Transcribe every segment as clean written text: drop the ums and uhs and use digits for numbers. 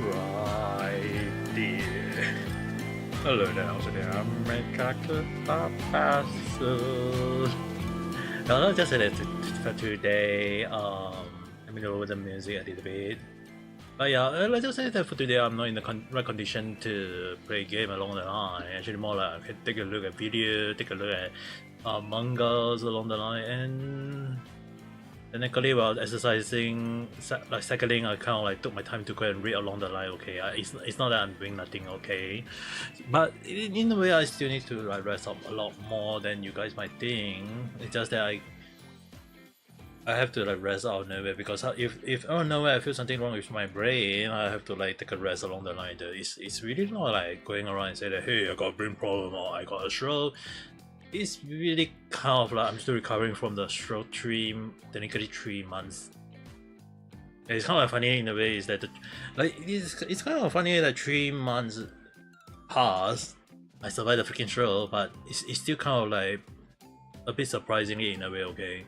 Alright, dear. Hello there, Ame Gakita passes. Now let's just say that for today, let me lower the music a little bit. But yeah, let's just say that for today I'm not in the right condition to play a game along the line. Actually more like I can take a look at video, take a look at mangas along the line, and technically while exercising, like cycling, I kind of like took my time to go and read along the line. Okay, it's not that I'm doing nothing. Okay, but in a way I still need to like rest up a lot more than you guys might think. It's just that I have to like rest out of nowhere, because if out of nowhere I feel something wrong with my brain, I have to like take a rest along the line. It's really not like going around and say that, hey, I got a brain problem or I got a stroke. It's really kind of like I'm still recovering from the stroke technically 3 months. And it's kind of funny in a way is that it's kind of funny that 3 months passed, I survived the freaking stroke, but it's still kind of like a bit surprisingly in a way. Okay.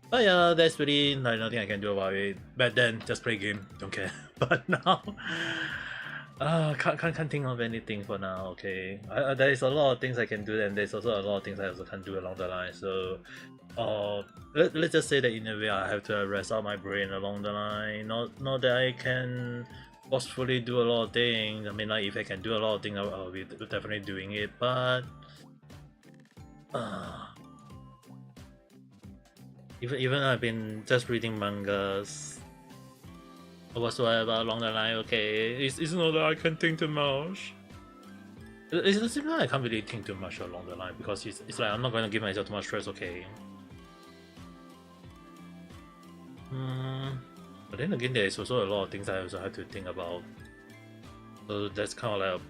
But yeah, there's really like nothing I can do about it. Back then, just play game, don't care. But now, can't think of anything for now. Okay, there is a lot of things I can do, and there's also a lot of things I also can't do along the line. So, let's just say that in a way I have to rest out my brain along the line. Not that I can forcefully do a lot of things. I mean, like if I can do a lot of things, I'll be definitely doing it. But even I've been just reading mangas or whatsoever along the line. Okay, it's not that I can think too much. It's simply I can't really think too much along the line, because it's like I'm not going to give myself too much stress. Okay. But then again, there is also a lot of things I also have to think about. So that's kind of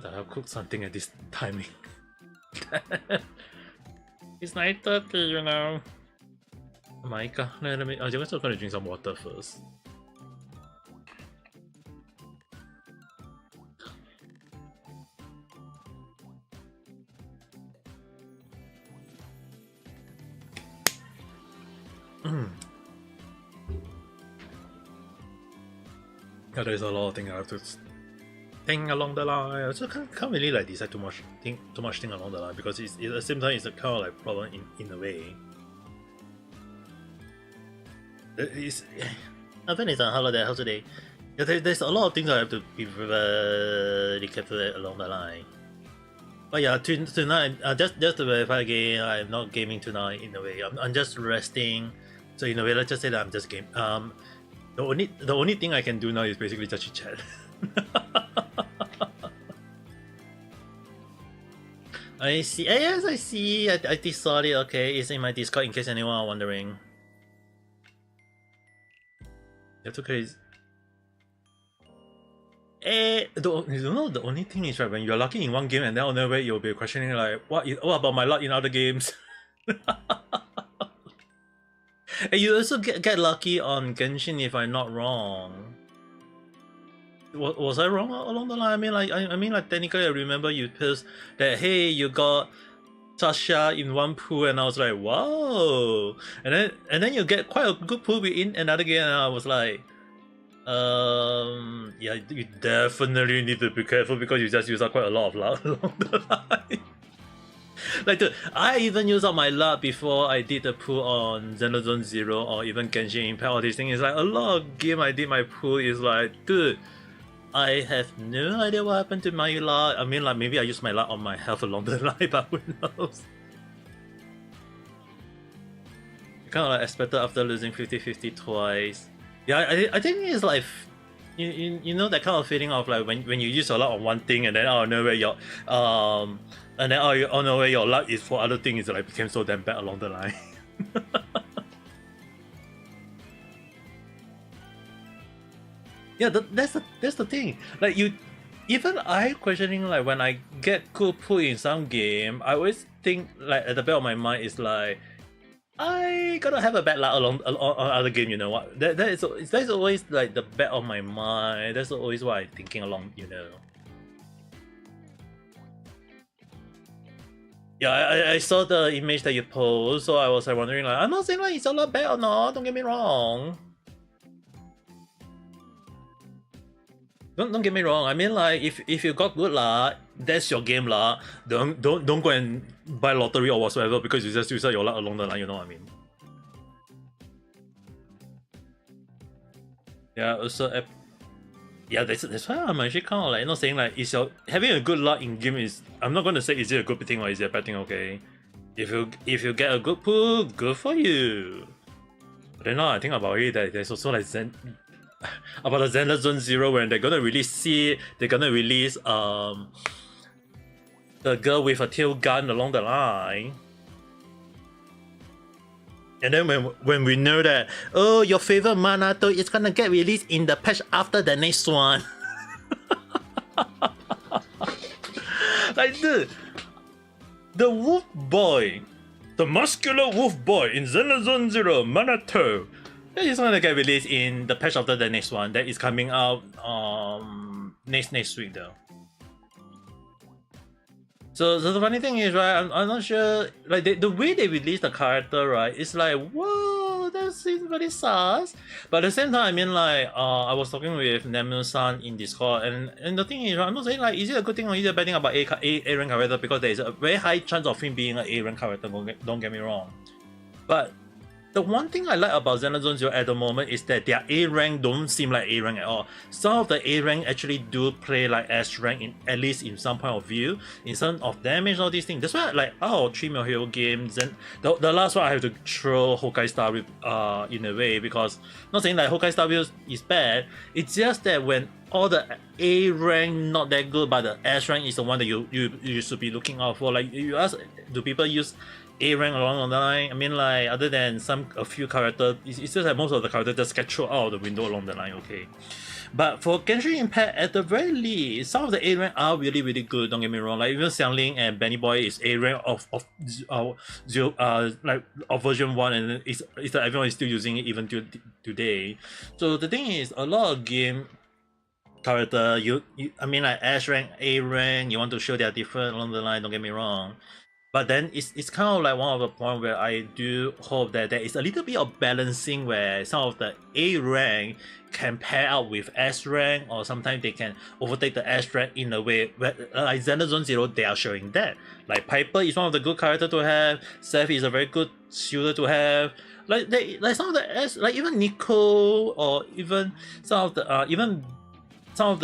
like I'll cook something at this timing. It's 9:30, you know. Oh my god, let me. I'm just gonna drink some water first. Yeah, there's a lot of things I have to think along the line. I also can't really like decide too much thing along the line, because at the same time it's a kind of like problem in a way. Even it's on holiday, how's today? Yeah, there's a lot of things I have to be very careful along the line. But yeah, tonight, just to verify again, I'm not gaming tonight in a way. I'm just resting. So in a way, let's just say that I'm just game. The only thing I can do now is basically just chat. I see. Yes, I see. I just saw it. Okay, it's in my Discord in case anyone are wondering. That's okay. The only thing is, right, when you're lucky in one game and then on the way you'll be questioning like, what about my luck in other games? And you also get lucky on Genshin, if I'm not wrong. Was I wrong along the line? I mean like technically I remember you post that, hey, you got Sasha in one pool, and I was like, wow. And then you get quite a good pool in another game, and I was like, yeah, you definitely need to be careful, because you just use up quite a lot of luck along the line. Like, dude, I even used up my luck before I did the pool on Xenozone Zero or even Genshin Impact. All these things, is like a lot of game I did my pool is like, dude, I have no idea what happened to my luck. I mean, like maybe I used my luck on my health along the line, but who knows? Kind of like expected after losing 50-50 twice. Yeah, I think it's like, you know that kind of feeling of like when you use a lot on one thing and then out of nowhere your and then out of nowhere your luck is for other things, like became so damn bad along the line. Yeah, that's the thing. Like even I questioning, like when I get good pull in some game, I always think like at the back of my mind is like, I gotta have a bad luck along other game. You know what? That's always like the back of my mind. That's always what I'm thinking along. You know. Yeah, I saw the image that you post, so I was like wondering like, I'm not saying like it's a lot bad or not. Don't get me wrong. Don't get me wrong. I mean, like if you got good luck, that's your game lah. Don't go and buy lottery or whatsoever because you just use your luck along the line. You know what I mean? Yeah. Also, yeah. That's why I'm actually kind of like not saying like is your having a good luck in game is. I'm not gonna say is it a good thing or is it a bad thing. Okay. If you get a good pull, good for you. But then now I think about it, that there's also like about the Xenoblade Zone Zero when they're gonna release the girl with a tail gun along the line. And then when we know that oh your favorite Manato is gonna get released in the patch after the next one. Like the wolf boy, the muscular wolf boy in Xenoblade Zone Zero, Manato. That is gonna get released in the patch after the next one that is coming out next week though. So the funny thing is, right, I'm not sure, like the way they release the character, right, it's like, whoa, that seems very sus. But at the same time, I mean, like, I was talking with Nemu-san in Discord, and the thing is, I'm not saying like, is it a good thing or is it a bad thing about A rank character, because there is a very high chance of him being an A rank character. Don't get me wrong, but the one thing I like about Xenoblade Zone Zero at the moment is that their A rank don't seem like A rank at all. Some of the A rank actually do play like S rank, at least in some point of view, in terms of damage, all these things. That's why like 3 mil hero games, and the last one I have to throw Honkai Star Rail in a way, because not saying like Honkai Star Rail is bad, it's just that when all the A rank not that good, but the S rank is the one that you should be looking out for. Like you ask, do people use A rank along the line? I mean, like other than a few characters, it's just that most of the characters just get thrown out of the window along the line. Okay, but for Genshin Impact, at the very least, some of the A rank are really good. Don't get me wrong. Like even Xiangling and Benny Boy is A rank of version 1, and it's that everyone is still using it even to today. So the thing is, a lot of game character, I mean, like S rank, A rank, you want to show they are different along the line. Don't get me wrong. But then it's kind of like one of the point where I do hope that there is a little bit of balancing where some of the A rank can pair up with S rank, or sometimes they can overtake the S rank in a way where like Xenoblade Zone Zero, they are showing that. Like Piper is one of the good characters to have, Seth is a very good shooter to have. Like some of the S, like even Nico, or even some of the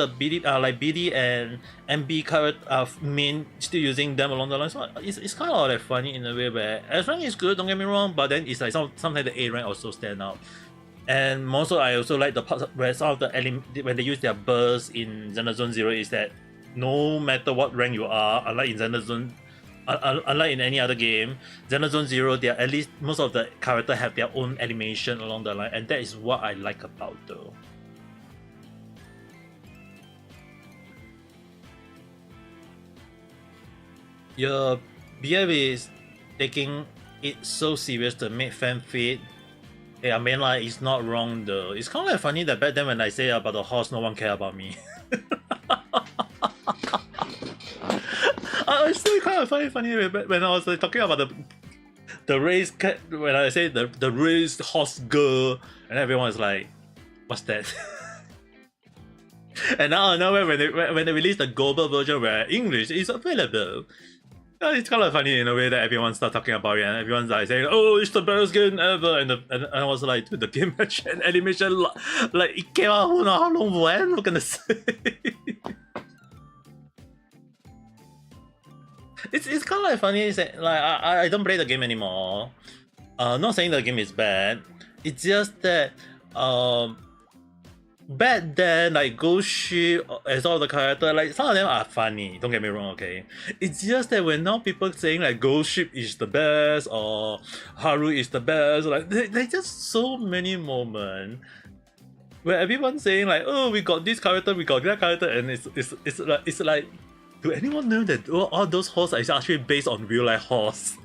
BD like BD and MB character main still using them along the line. So it's kind of like funny in a way where S rank is good, don't get me wrong, but then it's like sometimes the A rank also stand out. And also I also like the parts where some of the when they use their burst in Xenoblade Zone Zero, is that no matter what rank you are, unlike in Xenoblade Zone, unlike in any other game, Xenoblade Zone Zero, they are at least most of the characters have their own animation along the line, and that is what I like about though. Your BF is taking it so serious to make fan fit. Hey, I mean, like, it's not wrong though. It's kind of like funny that back then when I say about the horse, no one care about me. It's still kind of funny when I was like, talking about the race, when I say the race horse girl, and everyone was like, what's that? And now I know when they release the global version where English is available, it's kind of funny in a way that everyone starts talking about it, and everyone's like saying, "Oh, it's the best game ever," and I was like, "Dude, the game and animation like it came out how long when? I'm gonna say." It's kind of like funny. It's like I don't play the game anymore. Not saying the game is bad. It's just that back then, like Ghost Ship as all the characters, like some of them are funny, don't get me wrong, okay? It's just that when now people saying like Ghost Ship is the best or Haru is the best, like there's just so many moments where everyone's saying like, oh, we got this character, we got that character, and it's like do anyone know that all those horses are actually based on real life horse?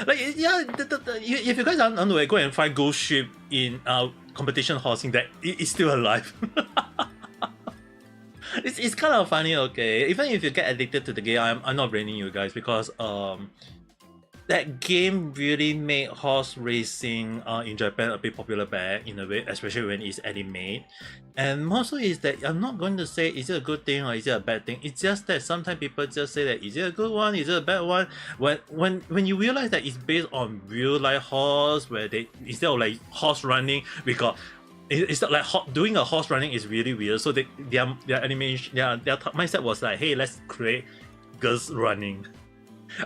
Like, yeah, if you guys aren't aware, go and find Ghost Ship in competition horsing that is still alive. It's kind of funny, okay? Even if you get addicted to the game, I'm not blaming you guys, because that game really made horse racing in Japan a bit popular back in a way, especially when it's anime. And also is that I'm not going to say is it a good thing or is it a bad thing. It's just that sometimes people just say that is it a good one, is it a bad one? When you realize that it's based on real life horse, where they instead of like horse running, we got it's not like doing a horse running is really weird. So their animation their mindset was like, hey, let's create girls running.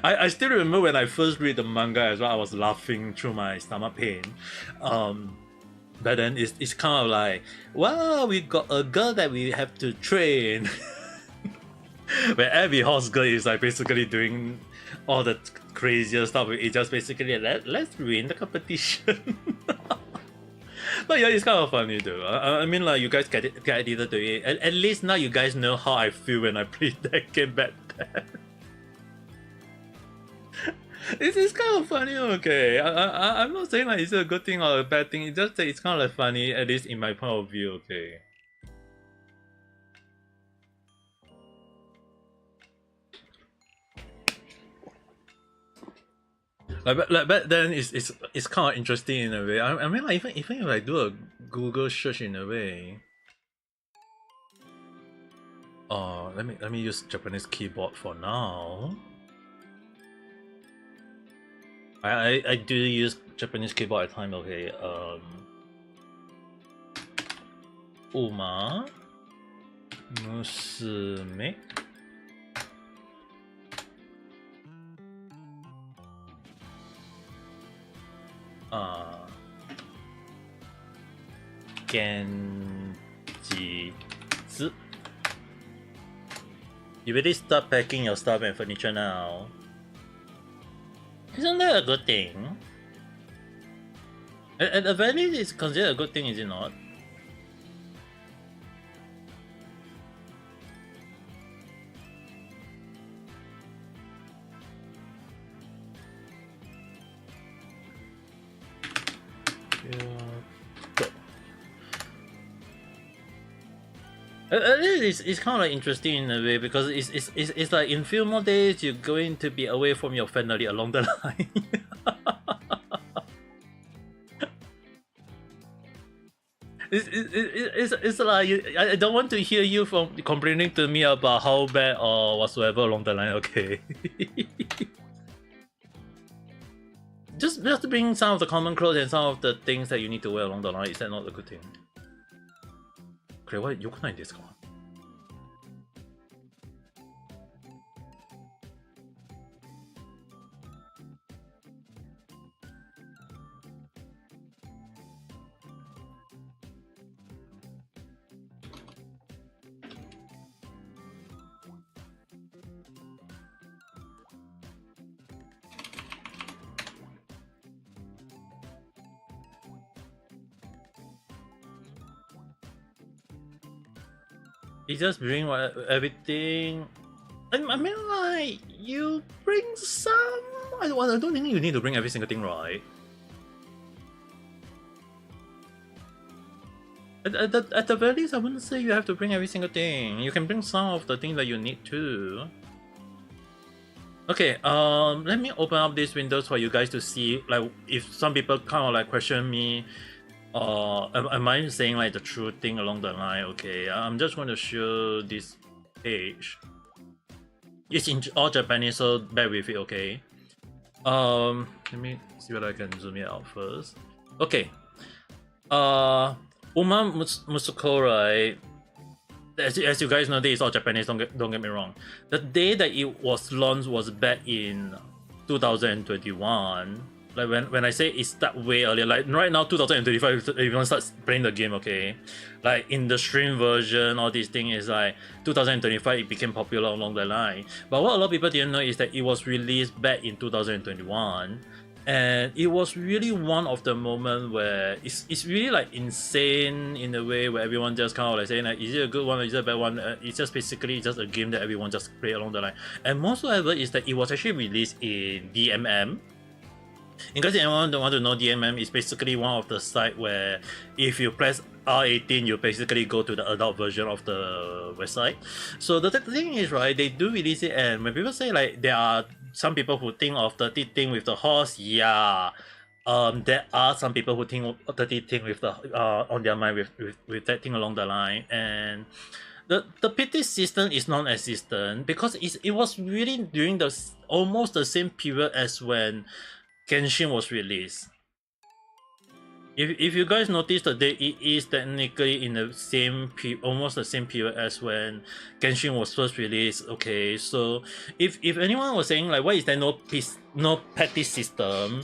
I still remember when I first read the manga as well, I was laughing through my stomach pain. But then it's kind of like, wow, we got a girl that we have to train. Where every horse girl is like basically doing all the crazier stuff. It's just basically let's win the competition. But yeah, it's kind of funny though. I mean, like you guys get addicted to it. At least now you guys know how I feel when I played that game back then. It's kind of funny, okay. I'm not saying like it's a good thing or a bad thing. It's just that it's kind of like funny, at least in my point of view, okay. Like back then, it's kind of interesting in a way. I mean, like even if I do a Google search in a way. Let me use Japanese keyboard for now. I do use Japanese keyboard at time. Okay. Uma Musume. Genjitsu. You better start packing your stuff and furniture now. Isn't that a good thing? At the very least, it's considered a good thing, is it not? It's kind of like interesting in a way because it's like in few more days you're going to be away from your family along the line. It's like I don't want to hear you from complaining to me about how bad or whatsoever along the line. Okay. just bring some of the common clothes and some of the things that you need to wear along the line. Is that not a good thing? これは良くないですか? You just bring everything. I mean, like, you bring some. I don't think you need to bring every single thing, right? At the very least, I wouldn't say you have to bring every single thing. You can bring some of the things that you need too. Okay, let me open up these windows for you guys to see, like, if some people kind of like question me. Am I saying like the true thing along the line? Okay, I'm just going to show this page. It's in all Japanese, so bear with it, okay? Let me see whether I can zoom it out first. Okay. Uma Musuko, right? As you guys know, this is all Japanese, don't get me wrong. The day that it was launched was back in 2021. Like when I say it's that way earlier, like right now 2025 everyone starts playing the game, okay? Like in the stream version, all these things is like 2025 it became popular along the line. But what a lot of people didn't know is that it was released back in 2021. And it was really one of the moments where it's really like insane in a way where everyone just kind of like saying like, is it a good one or is it a bad one? It's just basically just a game that everyone just play along the line. And most however is that it was actually released in DMM. In case anyone don't want to know, DMM is basically one of the site where if you press R18, you basically go to the adult version of the website. So the thing is, right, they do release it, and when people say like there are some people who think of dirty thing with the horse, yeah. There are some people who think of dirty thing with the on their mind with that thing along the line, and the pity system is non-existent because it was really during almost the same period as when Genshin was released. If you guys notice the date, it is technically in the same almost the same period as when Genshin was first released. Okay, so if anyone was saying like, why is there no petty system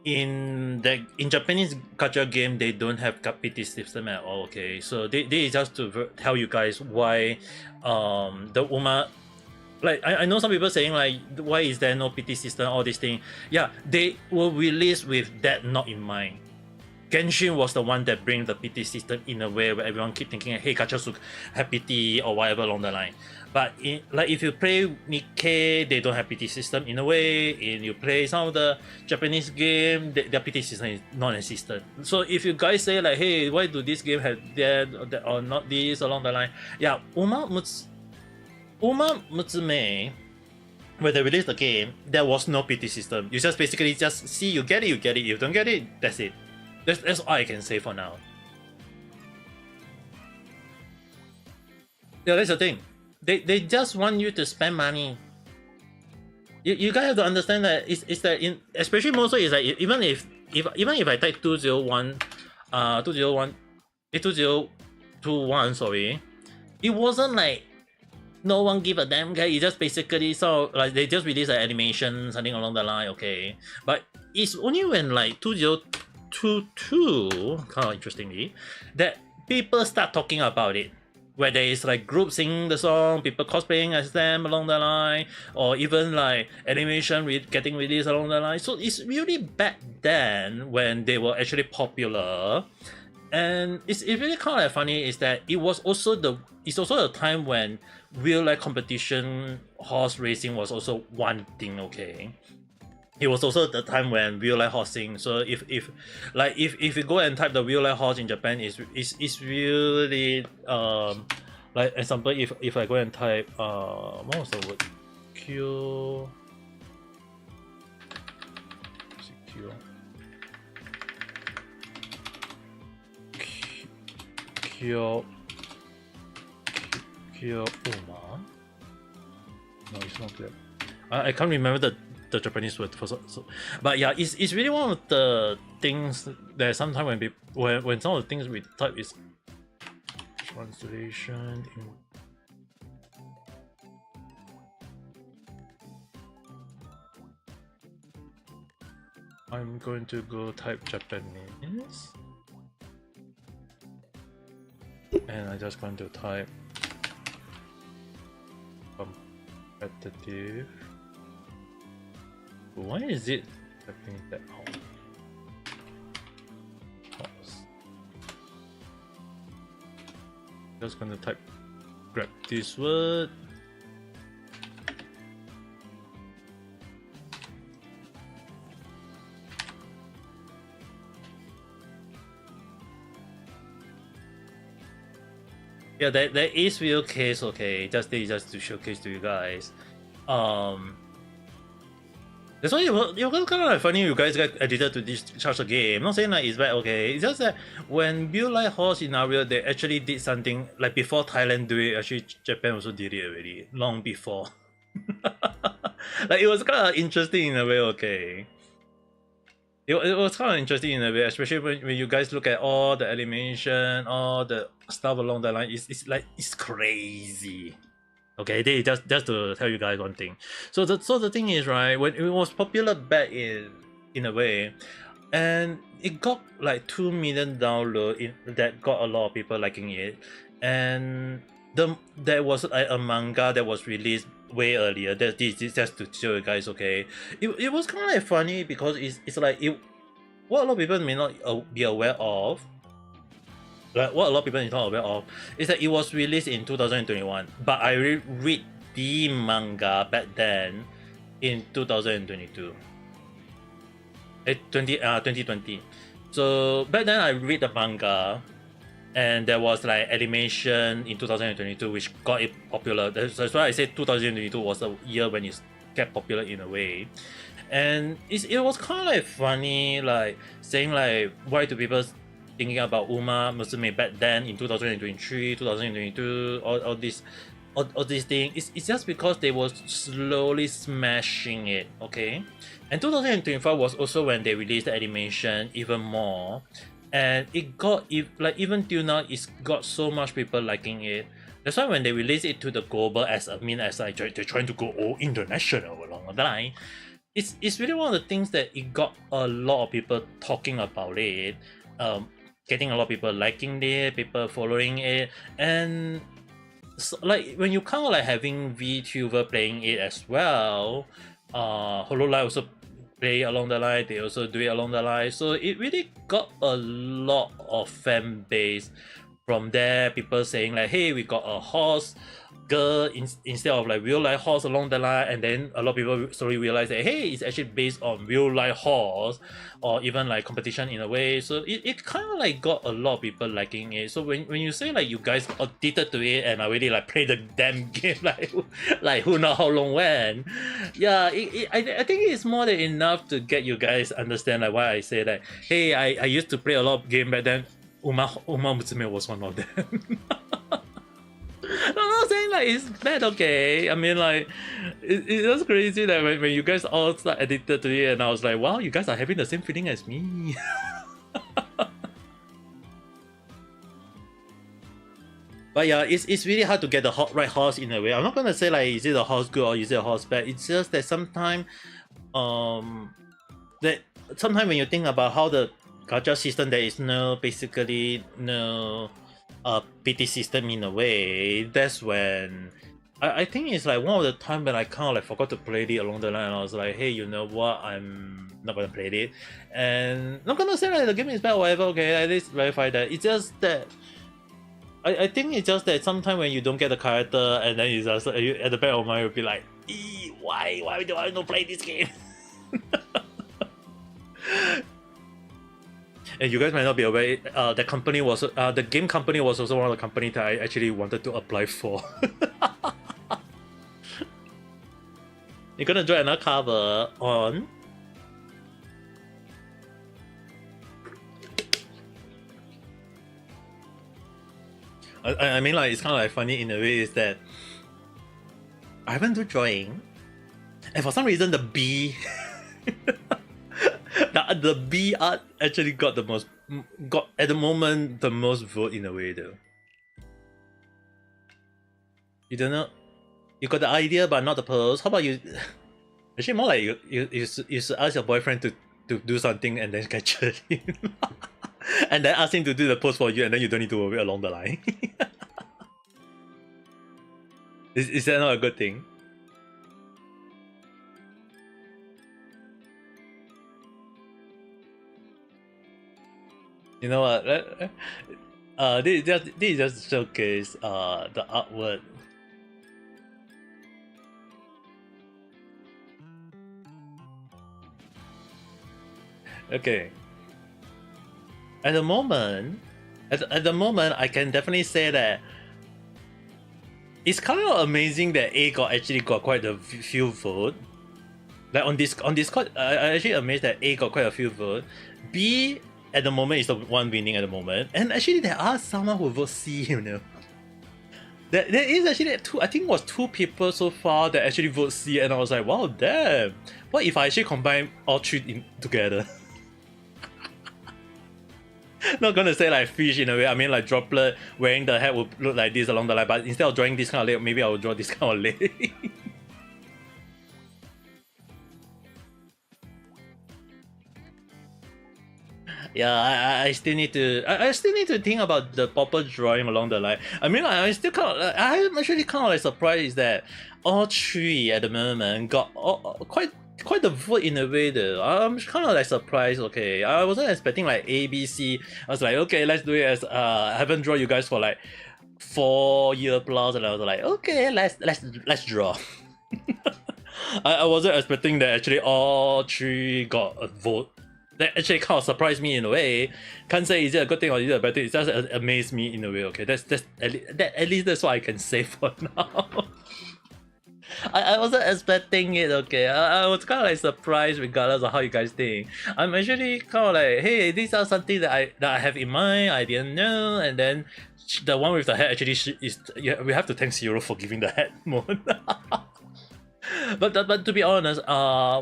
in Japanese gacha game, they don't have petty system at all. Okay, so they just to tell you guys why the Uma. Like I know some people saying like, why is there no PT system, all this thing. Yeah, they were released with that not in mind. Genshin was the one that bring the PT system in a way where everyone keep thinking, hey, gacha should have PT or whatever along the line. But like if you play Nikkei, they don't have PT system in a way. And you play some of the Japanese game, their PT system is non-existent. So if you guys say like, hey, why do this game have that or not this along the line? Yeah, Uma Musume, when they released the game, there was no PT system. You just basically just see, you get it, you get it. You don't get it, that's it. That's all I can say for now. Yeah, that's the thing. They just want you to spend money. You guys have to understand that it's that in especially more so is like even if I type 201 2021 sorry, it wasn't like no one give a damn guy. It just basically so like they just released an animation something along the line, okay. But it's only when like 2022 kind of interestingly that people start talking about it. Where there is like groups singing the song, people cosplaying as them along the line, or even like animation getting released along the line. So it's really back then when they were actually popular. And it's really kind of funny is that it's also a time when real life competition horse racing was also one thing, okay. It was also the time when real life horsing. So if you go and type the real life horse in Japan, is really like example if I go and type what was the word? Kyoto. Uma? No, it's not clear. I can't remember the Japanese word for so, but yeah, it's really one of the things that sometimes when some of the things we type is translation in I'm going to go type Japanese and I'm just going to type competitive. Why is it happening that hard? Just gonna grab this word. Yeah, there is real case, okay. Just to showcase to you guys. That's why it was kind of like funny you guys get addicted to this such a game. I'm not saying like it's bad, okay. It's just that when real life horse scenario, they actually did something like before Thailand do it. Actually, Japan also did it already, long before. Like it was kind of interesting in a way, okay. It was kind of interesting in a way, especially when you guys look at all the animation, all the stuff along the line. It's crazy. Okay, they just to tell you guys one thing. So the thing is, right, when it was popular back in a way, and it got like 2 million downloads, that got a lot of people liking it, and there was a manga that was released way earlier. This just to show you guys, okay. It was kind of like funny because it's like what a lot of people may not be aware of. Like what a lot of people is not aware of is that it was released in 2021, but I read the manga back then in 2022. 2020. So back then I read the manga, and there was like animation in 2022 which got it popular. That's why I said 2022 was the year when it get popular in a way. And it was kind of like funny, like saying like, why do people thinking about Uma Musume back then in 2023, 2022, all these things. It's just because they were slowly smashing it, okay? And 2025 was also when they released the animation even more, and it got even till now, it's got so much people liking it. That's why when they release it to the global as like they're trying to go all international along the line, it's really one of the things that it got a lot of people talking about it, getting a lot of people liking it, people following it, and so, like when you kind of like having VTuber playing it as well, Hololive also play along the line, they also do it along the line, so it really got a lot of fan base from there. People saying like, hey, we got a horse girl instead of like real life horse along the line, and then a lot of people slowly realize that, hey, it's actually based on real life horse, or even like competition in a way. So it kind of like got a lot of people liking it. So when you say like you guys addicted to it and already like play the damn game like who know how long when, yeah, I think it's more than enough to get you guys understand like why I say that, hey, I used to play a lot of game back then. Uma Musume was one of them. I'm not saying like it's bad, okay? I mean, like it's just crazy that when you guys all start addicted to it, and I was like, wow, you guys are having the same feeling as me. But yeah, it's really hard to get the right horse in a way. I'm not gonna say like, is it a horse good or is it a horse bad? It's just that sometimes when you think about how the gacha system, there is basically no PT system in a way. That's when I think it's like one of the time when I kind of like forgot to play it along the line, and I was like, hey, you know what, I'm not gonna play it, and not gonna say like the game is bad or whatever, okay, at least verify that. It's just that I think it's just that sometimes when you don't get the character, and then you just you, at the back of mind, you'll be like, why do I not play this game? And you guys might not be aware, the company was the game company was also one of the companies that I actually wanted to apply for. You're gonna draw another cover on. I mean, like, it's kind of like funny in a way is that I haven't do drawing, and for some reason the B. The B art actually got at the moment the most vote in a way though. You don't know, you got the idea but not the pose. How about you? Actually, more like you should ask your boyfriend to do something and then capture him, and then ask him to do the pose for you, and then you don't need to worry along the line. Is that not a good thing? You know what? This just showcase the artwork. Okay. At the moment, I can definitely say that it's kind of amazing that A actually got quite a few votes. Like on Discord, I actually amazed that A got quite a few votes. B at the moment is the one winning at the moment, and actually there are someone who votes C, you know. There is actually I think it was two people so far that actually vote C, and I was like, wow, damn. What if I actually combine all three together? Not gonna say like fish in a way, I mean like droplet wearing the hat would look like this along the line, but instead of drawing this kind of leg, maybe I will draw this kind of leg. Yeah, I still need to think about the proper drawing along the line. I mean, I'm actually kind of like surprised that all three at the moment got quite a vote in a way though. I'm kind of like surprised. Okay, I wasn't expecting like A, B, C. I was like, okay, let's do it as I haven't drawn you guys for like 4 years plus, and I was like, okay, let's draw. I wasn't expecting that actually all three got a vote. That actually kind of surprised me in a way. Can't say is it a good thing or is it a bad thing. It just amazed me in a way. Okay, that's at least that's what I can say for now. I wasn't expecting it, okay. I was kind of like surprised regardless of how you guys think. I'm actually kind of like, hey, these are something that I have in mind, I didn't know, and then the one with the head actually is, yeah, we have to thank Sharou for giving the head mode. But to be honest,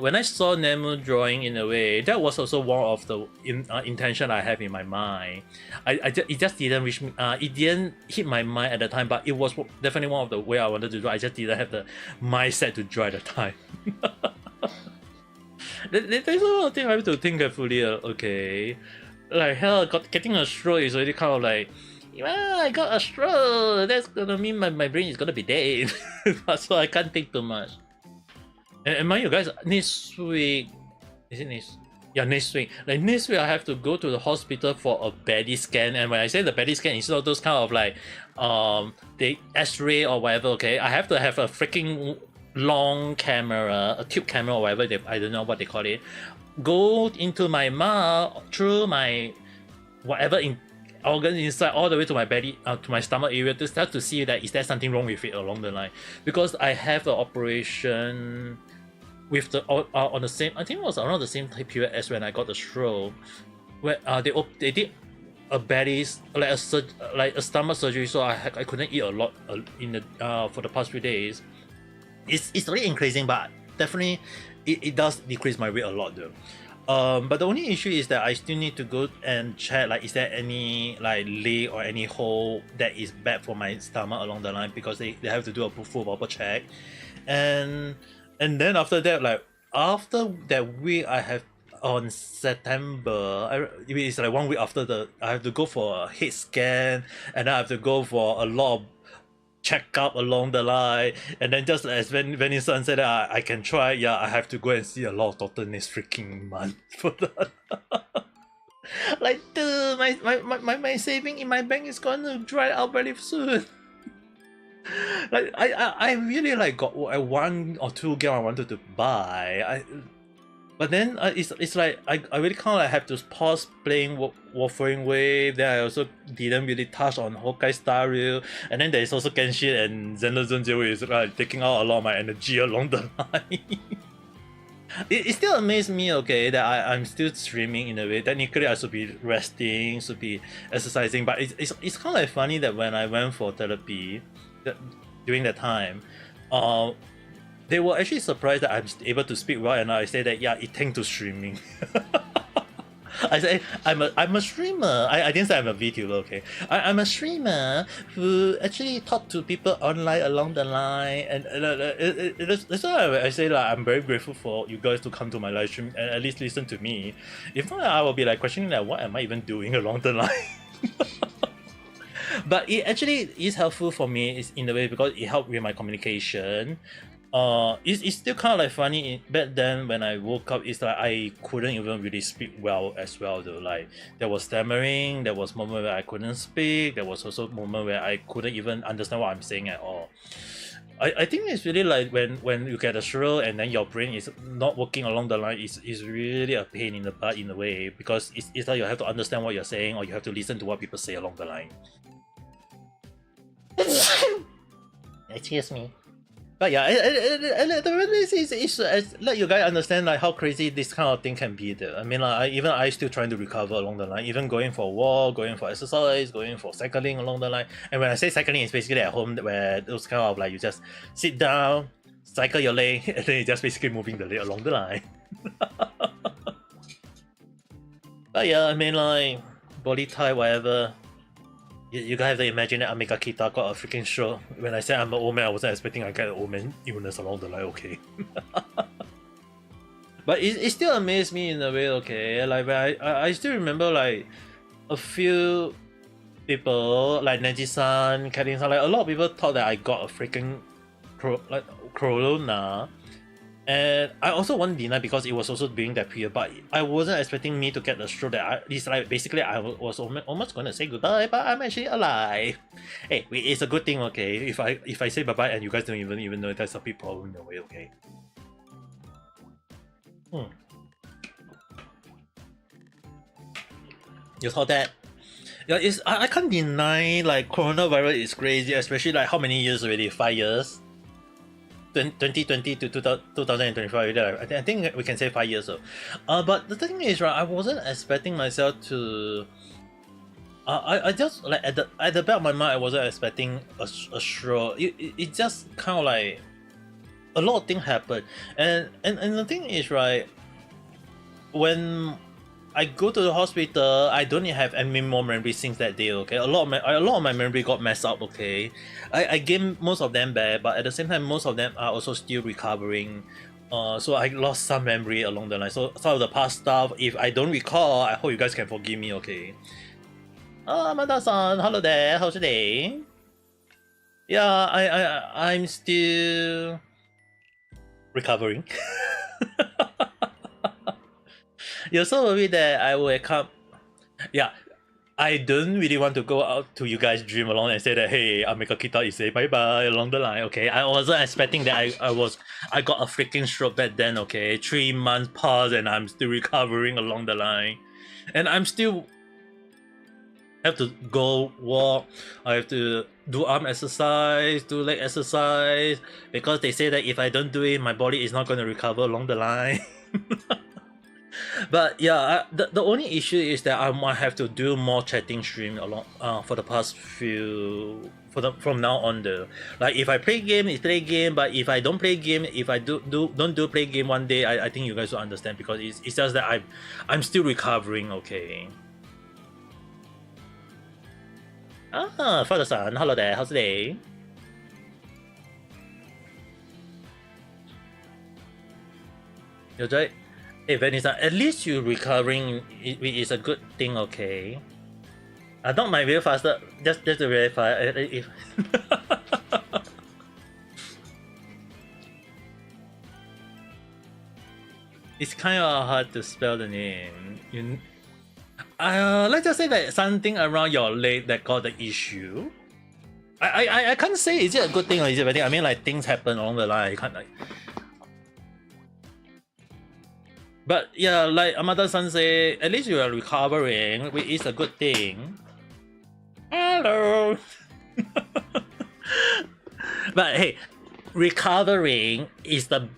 when I saw Nemo drawing in a way, that was also one of the intention I have in my mind. It just didn't reach me. It didn't hit my mind at the time, but it was definitely one of the way I wanted to draw. I just didn't have the mindset to draw at the time. There's a lot of things I have to think carefully. Okay, like hell, getting a stroke is already kind of like, well, I got a stroke. That's gonna mean my brain is gonna be dead. So I can't think too much. And mind you guys, next week, is it next? Yeah, next week. Like next week, I have to go to the hospital for a body scan. And when I say the body scan, it's not those kind of like, the X-ray or whatever. Okay, I have to have a freaking long camera, a tube camera or whatever. I don't know what they call it. Go into my mouth through my whatever organ inside all the way to my belly, to my stomach area, to start to see that is there something wrong with it along the line, because I have the operation with the on the same, I think it was around the same period as when I got the stroke, where they did a belly, like a stomach surgery, so I couldn't eat a lot in the for the past few days. It's really increasing, but definitely it does decrease my weight a lot though. But the only issue is that I still need to go and check, like, is there any like leak or any hole that is bad for my stomach along the line, because they have to do a full proper check. And then after that, like after that week, I have on September, it's like 1 week after I have to go for a head scan, and I have to go for a lot of check up along the line. And then just as Venison said, I can try, yeah, I have to go and see a lot of doctor next freaking month for that. Like, dude, my saving in my bank is gonna dry out very soon. Like, I really like got one or two game I wanted to buy. But then it's like I really kind of like have to pause playing Warframe Wave. Then I also didn't really touch on Honkai Star Rail, and then there's also Genshin and Xenoblade Zero is like taking out a lot of my energy along the line. It still amazes me, okay, that I'm still streaming in a way. Technically, I should be resting, should be exercising, but it's kind of like funny that when I went for therapy, during that time, they were actually surprised that I'm able to speak well, and I say that, yeah, it thanks to streaming. I say I'm a streamer. I didn't say I'm a VTuber, okay. I'm a streamer who actually talk to people online along the line, and that's why I say like I'm very grateful for you guys to come to my live stream and at least listen to me. If not, I will be like questioning like what am I even doing along the line. But it actually is helpful for me in a way, because it helped with my communication. It's still kind of like funny. Back then when I woke up, it's like I couldn't even really speak well as well though. Like there was stammering, there was moment where I couldn't speak, there was also moment where I couldn't even understand what I'm saying at all. I think it's really like when you get a stroke and then your brain is not working along the line, is really a pain in the butt in a way, because it's like you have to understand what you're saying, or you have to listen to what people say along the line. Excuse me. But yeah, the release is let you guys understand like how crazy this kind of thing can be. Though. I mean, like, I still trying to recover along the line, even going for a walk, going for exercise, going for cycling along the line. And when I say cycling, it's basically at home, where those kind of like you just sit down, cycle your leg, and then you just basically moving the leg along the line. But yeah, I mean, like body type, whatever. You guys have to imagine that Ame Gakita got a freaking stroke. When I said I'm an old man, I wasn't expecting I get an old man illness along the line, okay. But it still amazed me in a way, okay. Like when I still remember like a few people like Neji-san, Karin-san, like a lot of people thought that I got a freaking corona. And I also won't deny, because it was also during that period, but I wasn't expecting me to get the stroke that it's like basically I was almost gonna say goodbye, but I'm actually alive. Hey, it's a good thing, okay. If I say bye bye and you guys don't even know, that's a big problem in a way, okay. You saw that? Yeah, I can't deny like coronavirus is crazy, especially like how many years already? 5 years. 2020 to 2025. I think we can say 5 years. So, but the thing is, right, I wasn't expecting myself to. I just like at the back of my mind, I wasn't expecting a show. It just kind of like a lot of things happened, and the thing is, right, when I go to the hospital, I don't have any more memory since that day. Okay, a lot of my memory got messed up. Okay, I gained most of them back, but at the same time, most of them are also still recovering. So I lost some memory along the line. So some of the past stuff, if I don't recall, I hope you guys can forgive me. Okay. Amanda-san, hello there. How's your day? Yeah, I'm still recovering. You're so worried that I will come. Yeah, I don't really want to go out to you guys dream along and say that, hey, Ame Gakita is say bye bye along the line. Okay, I wasn't expecting that. I got a freaking stroke back then. Okay, 3 months passed and I'm still recovering along the line, and I'm still have to go walk. I have to do arm exercise, do leg exercise, because they say that if I don't do it, my body is not going to recover along the line. But yeah, the only issue is that I might have to do more chatting stream along for the past few from now on. Though, like if I play game, it's play game. But if I don't play game, if I don't do play game one day, I think you guys will understand, because it's just that I'm still recovering. Okay. Father-san, hello there. How's the day? You're right. Hey, Vanessa, at least you're recovering. It is a good thing, okay? I don't mind real faster. Just to verify. If it's kind of hard to spell the name. Let's just say that something around your leg that got the issue. I can't say is it a good thing or is it a bad thing. I mean, like, things happen along the line. You can't like. But yeah, like Amada-san say, at least you are recovering, which is a good thing. Hello. But hey, recovering is the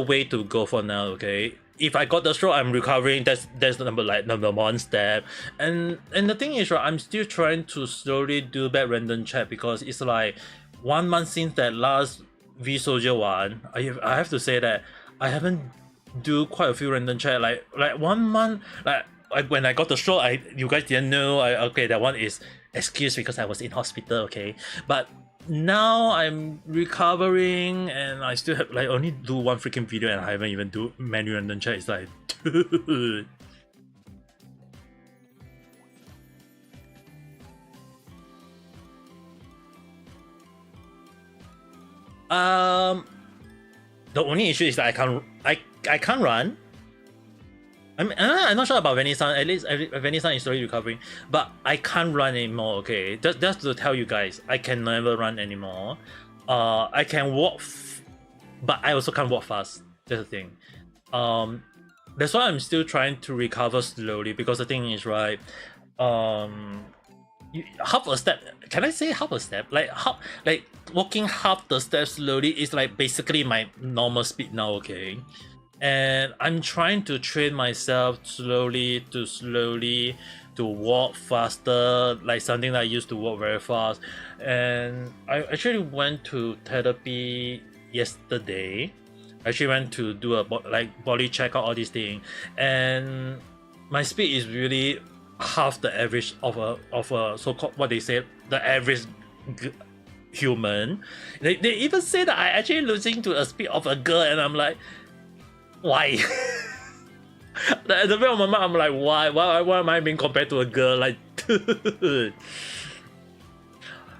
way to go for now. Okay. If I got the stroke, I'm recovering. That's the number one step. And the thing is, right, I'm still trying to slowly do back random chat, because it's like 1 month since that last V Soldier one. I have to say that I haven't do quite a few random chat. Like 1 month. When I got the stroke, you guys didn't know. Okay, that one is excuse because I was in hospital. Okay, but now I'm recovering and I still have only do one freaking video and I haven't even do many random chat. It's like, dude. The only issue is that I can't run. I'm not sure about Venice-san. At least Venice-san is slowly recovering, but I can't run anymore. Okay, just to tell you guys, I can never run anymore. I can walk, but I also can't walk fast. That's the thing. That's why I'm still trying to recover slowly, because the thing is, right, half a step. Can I say half a step? Like walking half the step slowly is like basically my normal speed now. Okay. And I'm trying to train myself slowly to walk faster, like something that I used to walk very fast. And I actually went to therapy yesterday. I actually went to do a body checkup, all these things, and my speed is really half the average of a so-called, what they say, the average human. They even say that I actually losing to a speed of a girl, and I'm like, why? At the back of my mind, I'm like, why am I being compared to a girl? Like, dude.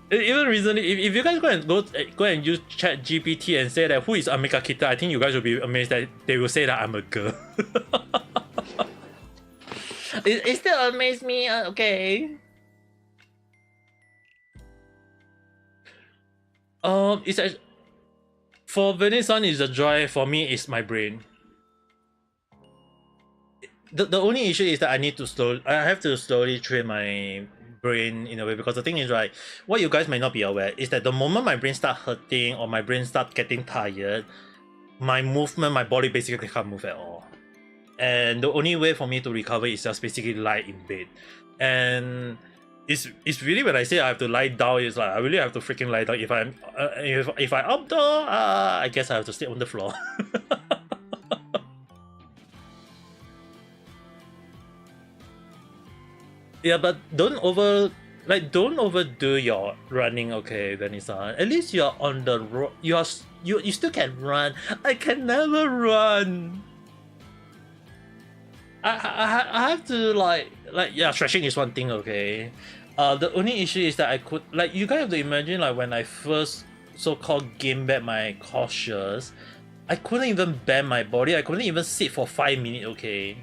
Even recently, if you guys go and use Chat GPT and say that who is Ame Gakita, I think you guys will be amazed that they will say that I'm a girl. It still amazes me. Okay. It's for Venice-san is the joy. For me, it's my brain. The only issue is that I have to slowly train my brain in a way, because the thing is, right, what you guys may not be aware is that the moment my brain start hurting or my brain start getting tired, my movement, my body basically can't move at all. And the only way for me to recover is just basically lie in bed. And it's really, when I say I have to lie down, it's like I really have to freaking lie down. If I'm if I outdoor, I guess I have to stay on the floor. Yeah, but don't overdo your running, okay, Vanessa. At least you're on the road. You still can run. I can never run. I have to like yeah, stretching is one thing, okay. The only issue is that I could, like, you guys have to imagine, like, when I first so-called gained back my cautious, I couldn't even bend my body. I couldn't even sit for 5 minutes, okay.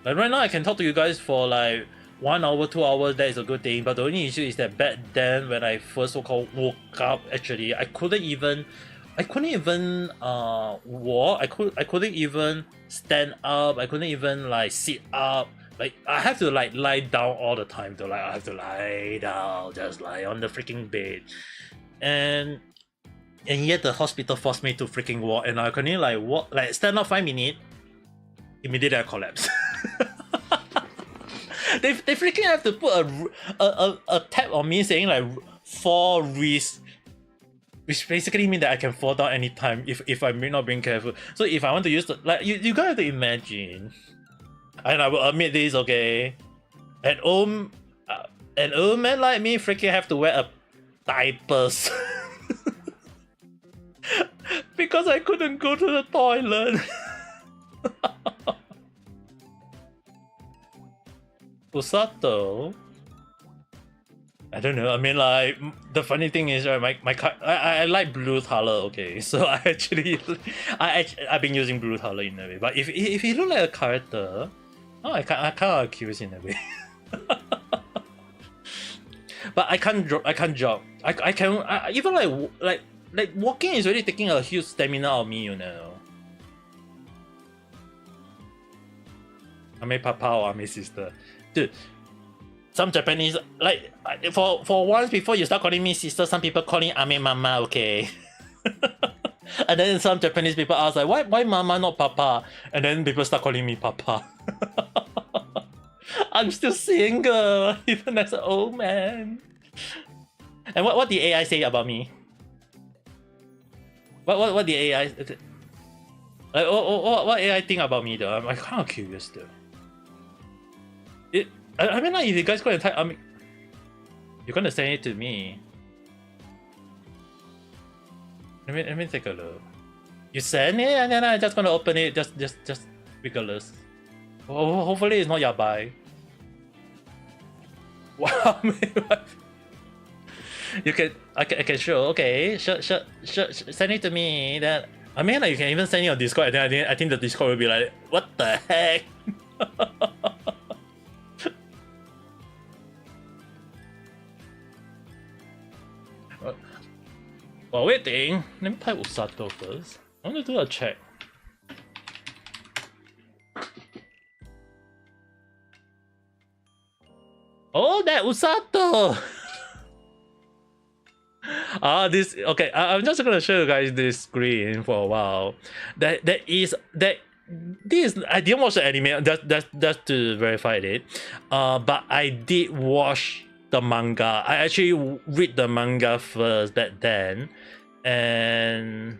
Like right now I can talk to you guys for like 1 hour, 2 hours, that is a good thing. But the only issue is that back then when I first so-called woke up, actually I couldn't even walk. I couldn't even stand up. I couldn't even like sit up. Like I have to like lie down all the time though. Like I have to lie down, just lie on the freaking bed. And yet the hospital forced me to freaking walk, and I couldn't like walk, like stand up 5 minutes, immediately I collapse. they freaking have to put a tap on me saying like 4 risks, which basically means that I can fall down anytime if I'm not being careful. So if I want to use the, like, you gotta have to imagine, and I will admit this, okay, an old man like me freaking have to wear a diapers because I couldn't go to the toilet. Usato, I don't know. I mean, like, the funny thing is, right, I like blue color, okay. So I've been using blue color in a way. But if you look like a character, oh, I kind of accuse in a way. But I can't jog. I can even like walking is really taking a huge stamina of me, you know. Ame papa or ame sister. Dude, some Japanese, like, for once before you start calling me sister, some people calling ame mama, okay. And then some Japanese people ask like, why mama not papa? And then people start calling me papa. I'm still single, even as an old man. And what the AI say about me? What the AI, like, what AI think about me though? I'm kind of curious though. I mean, like, if you guys go and type, I mean, you're gonna send it to me. Let me take a look. You send it, and then I'm just gonna open it, just regardless. Oh, hopefully it's not yabai. Wow, you can, I can show. Okay, sure, send it to me. That, I mean, like, you can even send it on Discord, and then I think the Discord will be like, what the heck? While waiting, let me type Usato first. I want to do a check. Oh, that Usato! This, okay, I'm just gonna show you guys this screen for a while. This, I didn't watch the anime, that's to verify it. But I did watch the manga. I actually read the manga first back then, and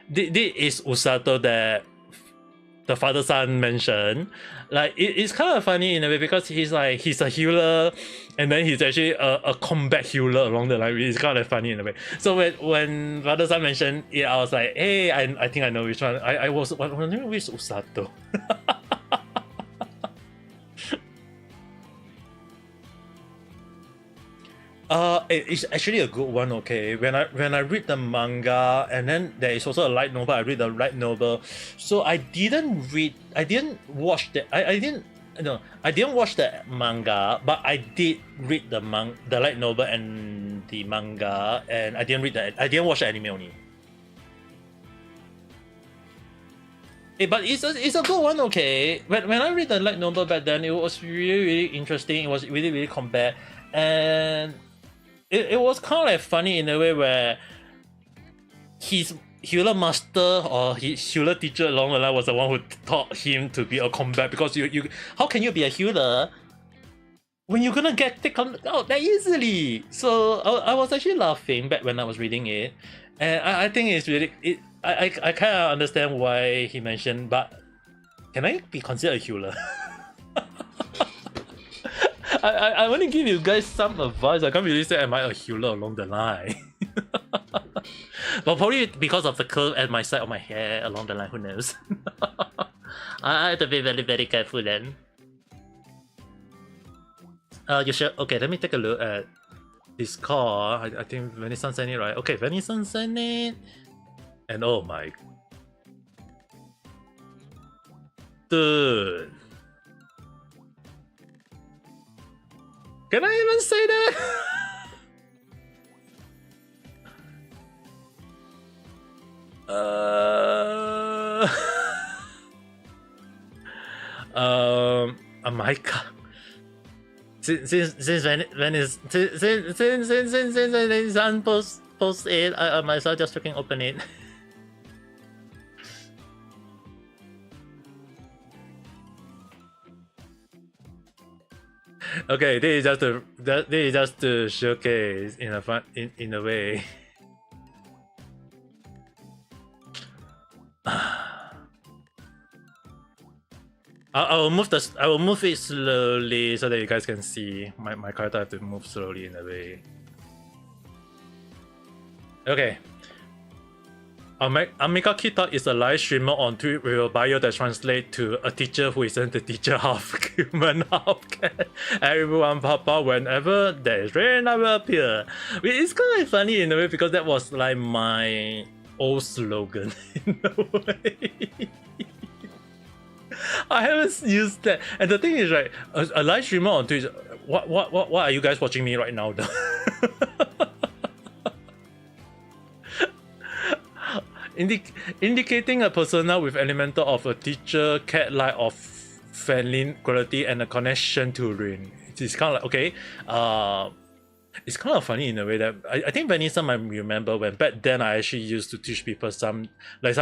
this is Usato that the father-son mentioned. Like, it's kind of funny in a way because he's a healer, and then he's actually a combat healer along the line. It's kind of funny in a way. So when father-son mentioned it, I was like, hey, I think I know which one. I was wondering which Usato. It's actually a good one, okay. When I read the manga, and then there is also a light novel, I read the light novel. So I didn't watch the manga, but I did read the light novel and the manga, and I didn't watch the anime only. But it's a good one, okay. When I read the light novel back then, it was really really interesting. It was really really combat, and it was kind of like funny in a way where his healer master or his healer teacher along the line was the one who taught him to be a combat, because you how can you be a healer when you're gonna get taken out that easily? So I was actually laughing back when I was reading it, and I think it's really I kind of understand why he mentioned, but can I be considered a healer? I want to give you guys some advice. I can't really say am I a healer along the line. But probably because of the curve at my side of my hair along the line, who knows? I have to be very very careful then. You sure? Okay, let me take a look at this car. I think Venice Sunset, right? Okay, Venice Sunset. And oh my... Dude. Can I even say that? Oh my god. Since Venice post it, I myself just freaking open it. Okay, this is just to showcase in a fun in a way. I will move it slowly so that you guys can see my character have to move slowly in a way. Okay. Ame Gakita is a live streamer on Twitch with a bio that translates to a teacher who isn't the teacher, half human, half cat. Everyone pop out whenever there is rain, I will appear. It's kind of funny in a way because that was like my old slogan in a way. I haven't used that, and the thing is, right, a live streamer on Twitch. What are you guys watching me right now, though? Indicating a persona with elemental of a teacher, cat-like of feline quality, and a connection to rain. It's kind of like, okay, it's kind of funny in a way that I think Vanessa might remember when back then I actually used to teach people some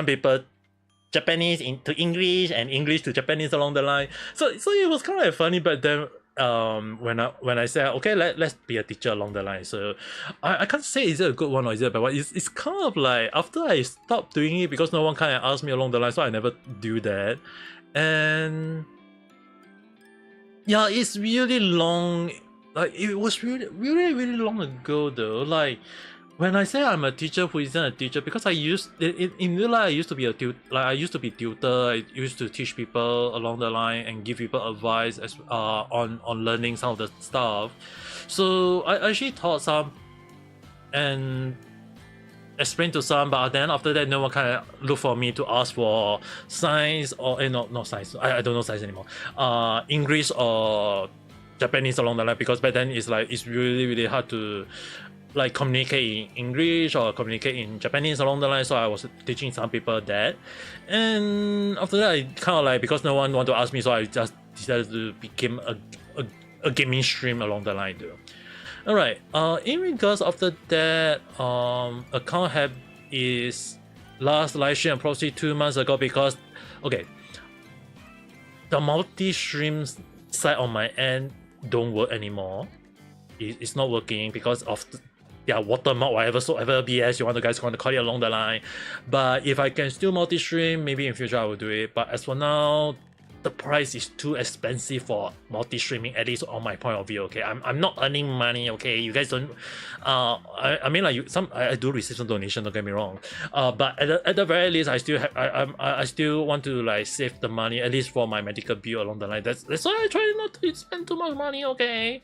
people Japanese to English and English to Japanese along the line. So it was kind of like funny, but then when I said okay, let's be a teacher along the line. So I can't say is it a good one or is it a bad one. It's kind of like after I stopped doing it because no one kind of asked me along the line, so I never do that. And yeah, it's really long. Like it was really long ago though. Like when I say I'm a teacher who isn't a teacher, because I used in real life I used to be a tutor. Like I used to be tutor. I used to teach people along the line and give people advice as on learning some of the stuff. So I actually taught some and explained to some, but then after that no one kind of looked for me to ask for science or not science. I don't know science anymore. English or Japanese along the line, because back then it's like it's really hard to like communicate in English or communicate in Japanese along the line. So I was teaching some people that, and after that I kind of like, because no one wanted to ask me, so I just decided to become a gaming stream along the line though. All right. In regards after that, account have is last live stream approximately 2 months ago, because okay, the multi-stream side on my end don't work anymore. It's not working because of their watermark, whatever BS you guys want to call it along the line. But if I can still multi-stream, maybe in future I will do it. But as for now, the price is too expensive for multi-streaming, at least on my point of view. Okay, I'm not earning money. Okay, you guys don't. I mean like I do receive some donation. Don't get me wrong. But at the very least, I still have I still want to like save the money, at least for my medical bill along the line. That's why I try not to spend too much money. Okay,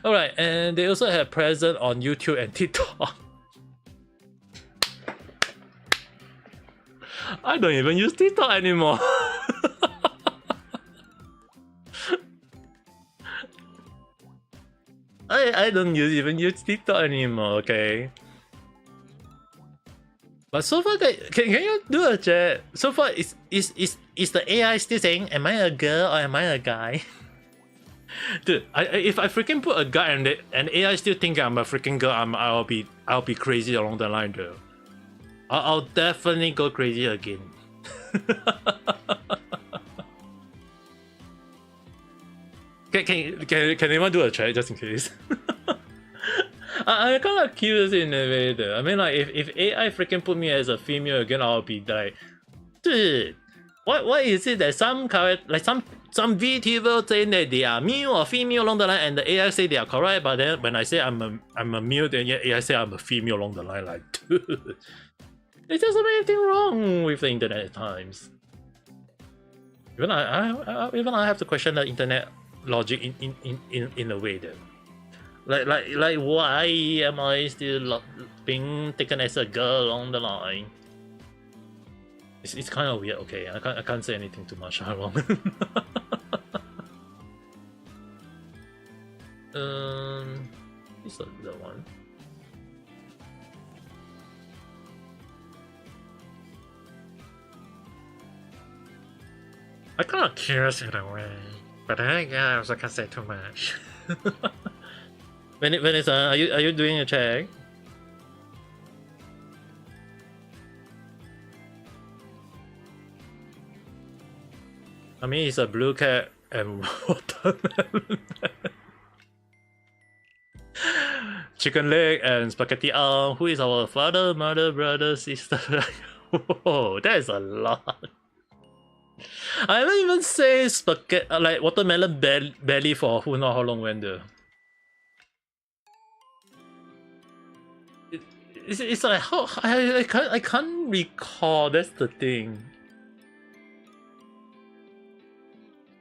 all right. And they also have present on YouTube and TikTok. I don't even use TikTok anymore. I don't even use TikTok anymore, okay? But so far, can you do a chat? So far, is the AI still saying, "Am I a girl or am I a guy?" Dude, if I freaking put a guy and AI still think I'm a freaking girl, I'll be crazy along the line, though. I'll definitely go crazy again. Can anyone do a chat just in case? I'm kind of curious in a way though. I mean, like, if AI freaking put me as a female again, I'll be like, dude, what is it that some VTuber saying that they are male or female along the line, and the AI say they are correct, but then when I say I'm a male, then AI say I'm a female along the line. Like, dude, there's just anything wrong with the internet at times. Even I have to question the internet logic in a way that. Like, why am I still being taken as a girl along the line? It's kind of weird. Okay, I can't say anything too much. How long? This is the one. I'm kind of curious in a way, but I also can't say too much. Vanessa, are you doing a check? I mean, it's a blue cat and watermelon. Chicken leg and spaghetti arm. Who is our father, mother, brother, sister? Whoa, that is a lot. I haven't even say spaghetti, like watermelon belly for who knows how long when though. It's like how I can't recall. That's the thing.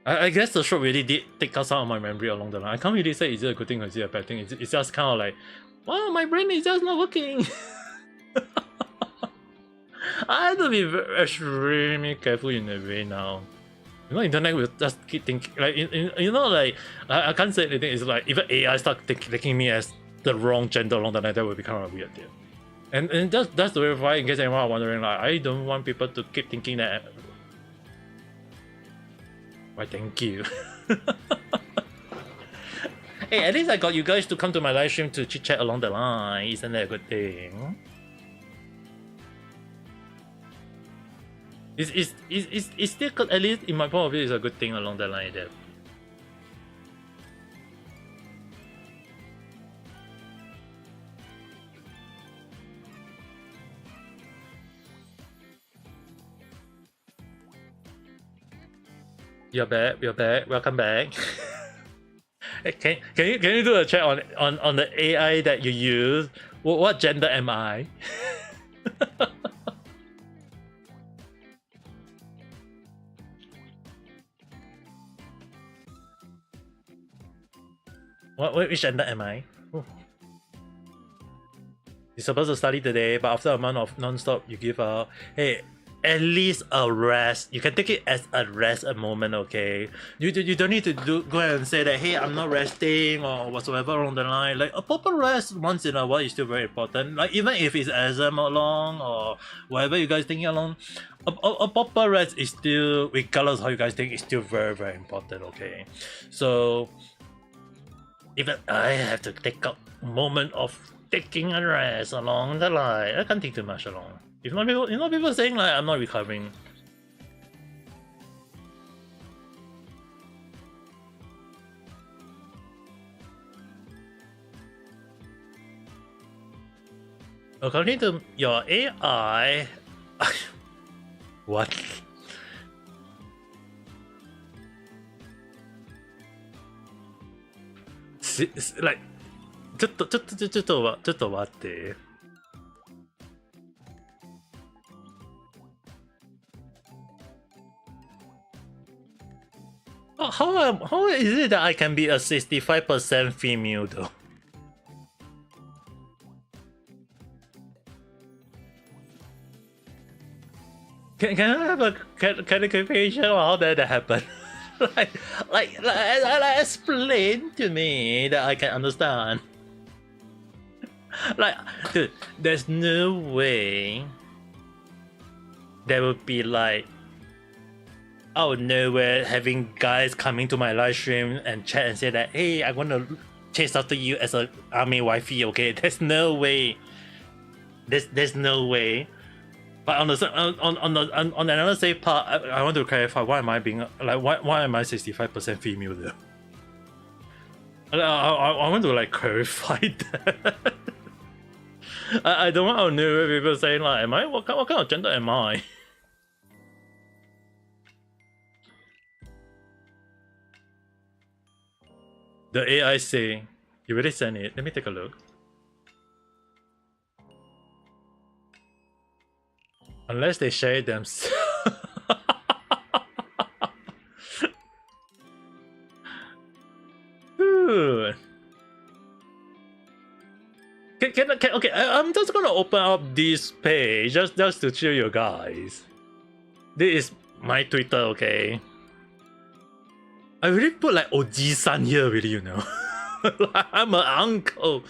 I guess the show really did take out some of my memory along the line. I can't really say is it a good thing or is it a bad thing. It's just kind of like, wow, my brain is just not working. I have to be extremely careful in a way now. You know, internet will just keep thinking like you know, like I can't say anything. It's like even AI start taking me as the wrong gender along the line, that would be kind of weird. Yeah. And that's the way why, in case anyone are wondering, like, I don't want people to keep thinking that. Why, thank you. Hey, at least I got you guys to come to my live stream to chit chat along the line. Isn't that a good thing? It's still, at least in my point of view, it's a good thing along the line there. You're back. Welcome back. Can you do a check on the AI that you use? What gender am I? Which gender am I? Ooh. You're supposed to study today, but after a month of non-stop, you give up. Hey, at least a rest. You can take it as a rest, a moment, okay? You don't need to go and say that, hey, I'm not resting or whatsoever along the line. Like, a proper rest once in a while is still very important. Like, even if it's exam along or whatever you guys thinking along, a proper rest is still, regardless of how you guys think, is still very, very important, okay? So, even I have to take a moment of taking a rest along the line. I can't take too much along. If not people, people saying like I'm not recovering. According to your AI, what? Like, ちょっと待って。How is it that I can be a 65% female though? Can I have a clarification on how that happened? like explain to me that I can understand. Like, dude, there's no way there would be like, out of nowhere, having guys coming to my live stream and chat and say that, hey, I want to chase after you as a Ame wifey, okay? There's no way. There's no way. But on another safe part, I want to clarify, why am I being like, why am I 65% female though? I want to like clarify that. I don't want to know people saying like, am I, what kind of gender am I? The AI say, you already sent it. Let me take a look. Unless they share it themselves. Okay, I'm just gonna open up this page just to show you guys. This is my Twitter, okay? I really put like Oji-san here already, you know. Like, I'm an uncle.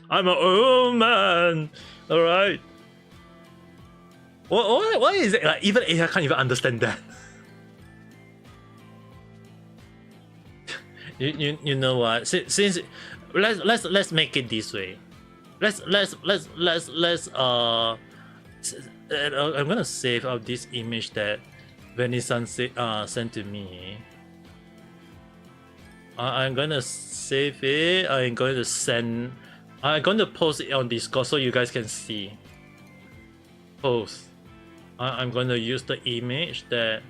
I'm an old man. Alright. Why is it like even AI can't even understand that? you know what? Since let's make it this way. I'm gonna save out this image that Venisan sent to me. I'm gonna save it. I'm going to post it on Discord so you guys can see. Post. I'm going to use the image that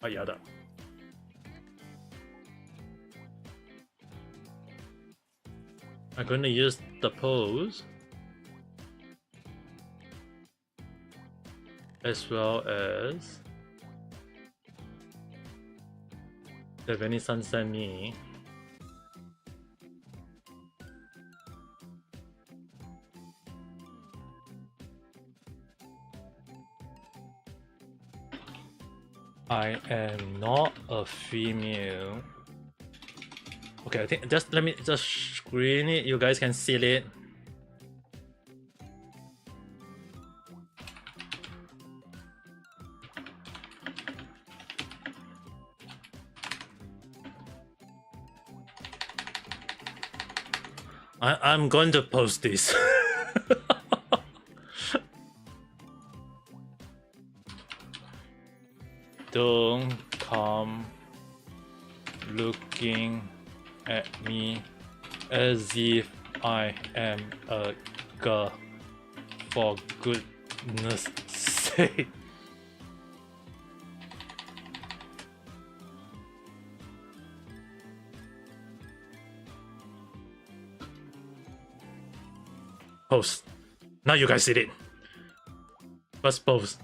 yada. I'm going to use the pose as well as the Venisan sent me. I am not a female. Okay, I think let me just screen it. You guys can see it. I'm going to post this. Don't come looking at me as if I am a girl, for goodness sake. Post. Now you guys see it. First post.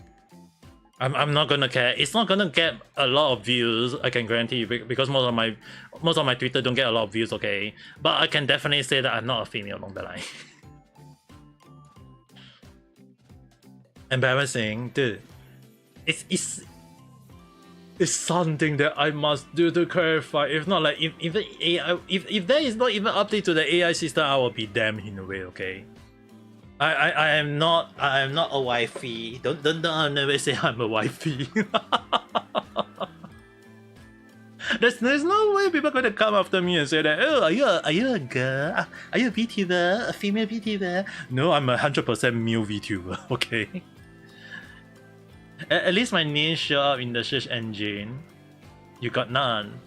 I'm not gonna care. It's not gonna get a lot of views, I can guarantee you, because most of my Twitter don't get a lot of views, okay? But I can definitely say that I'm not a female along the line. Embarrassing, dude. It's something that I must do to clarify. If not, like if there is not even update to the AI system, I will be damned in a way, okay? I am not a wifey. Don't never say I'm a wifey. There's no way people are gonna come after me and say that, oh, are you a girl? Are you a VTuber? A female VTuber? No, I'm 100% male VTuber, okay? At least my name show up in the search engine. You got none.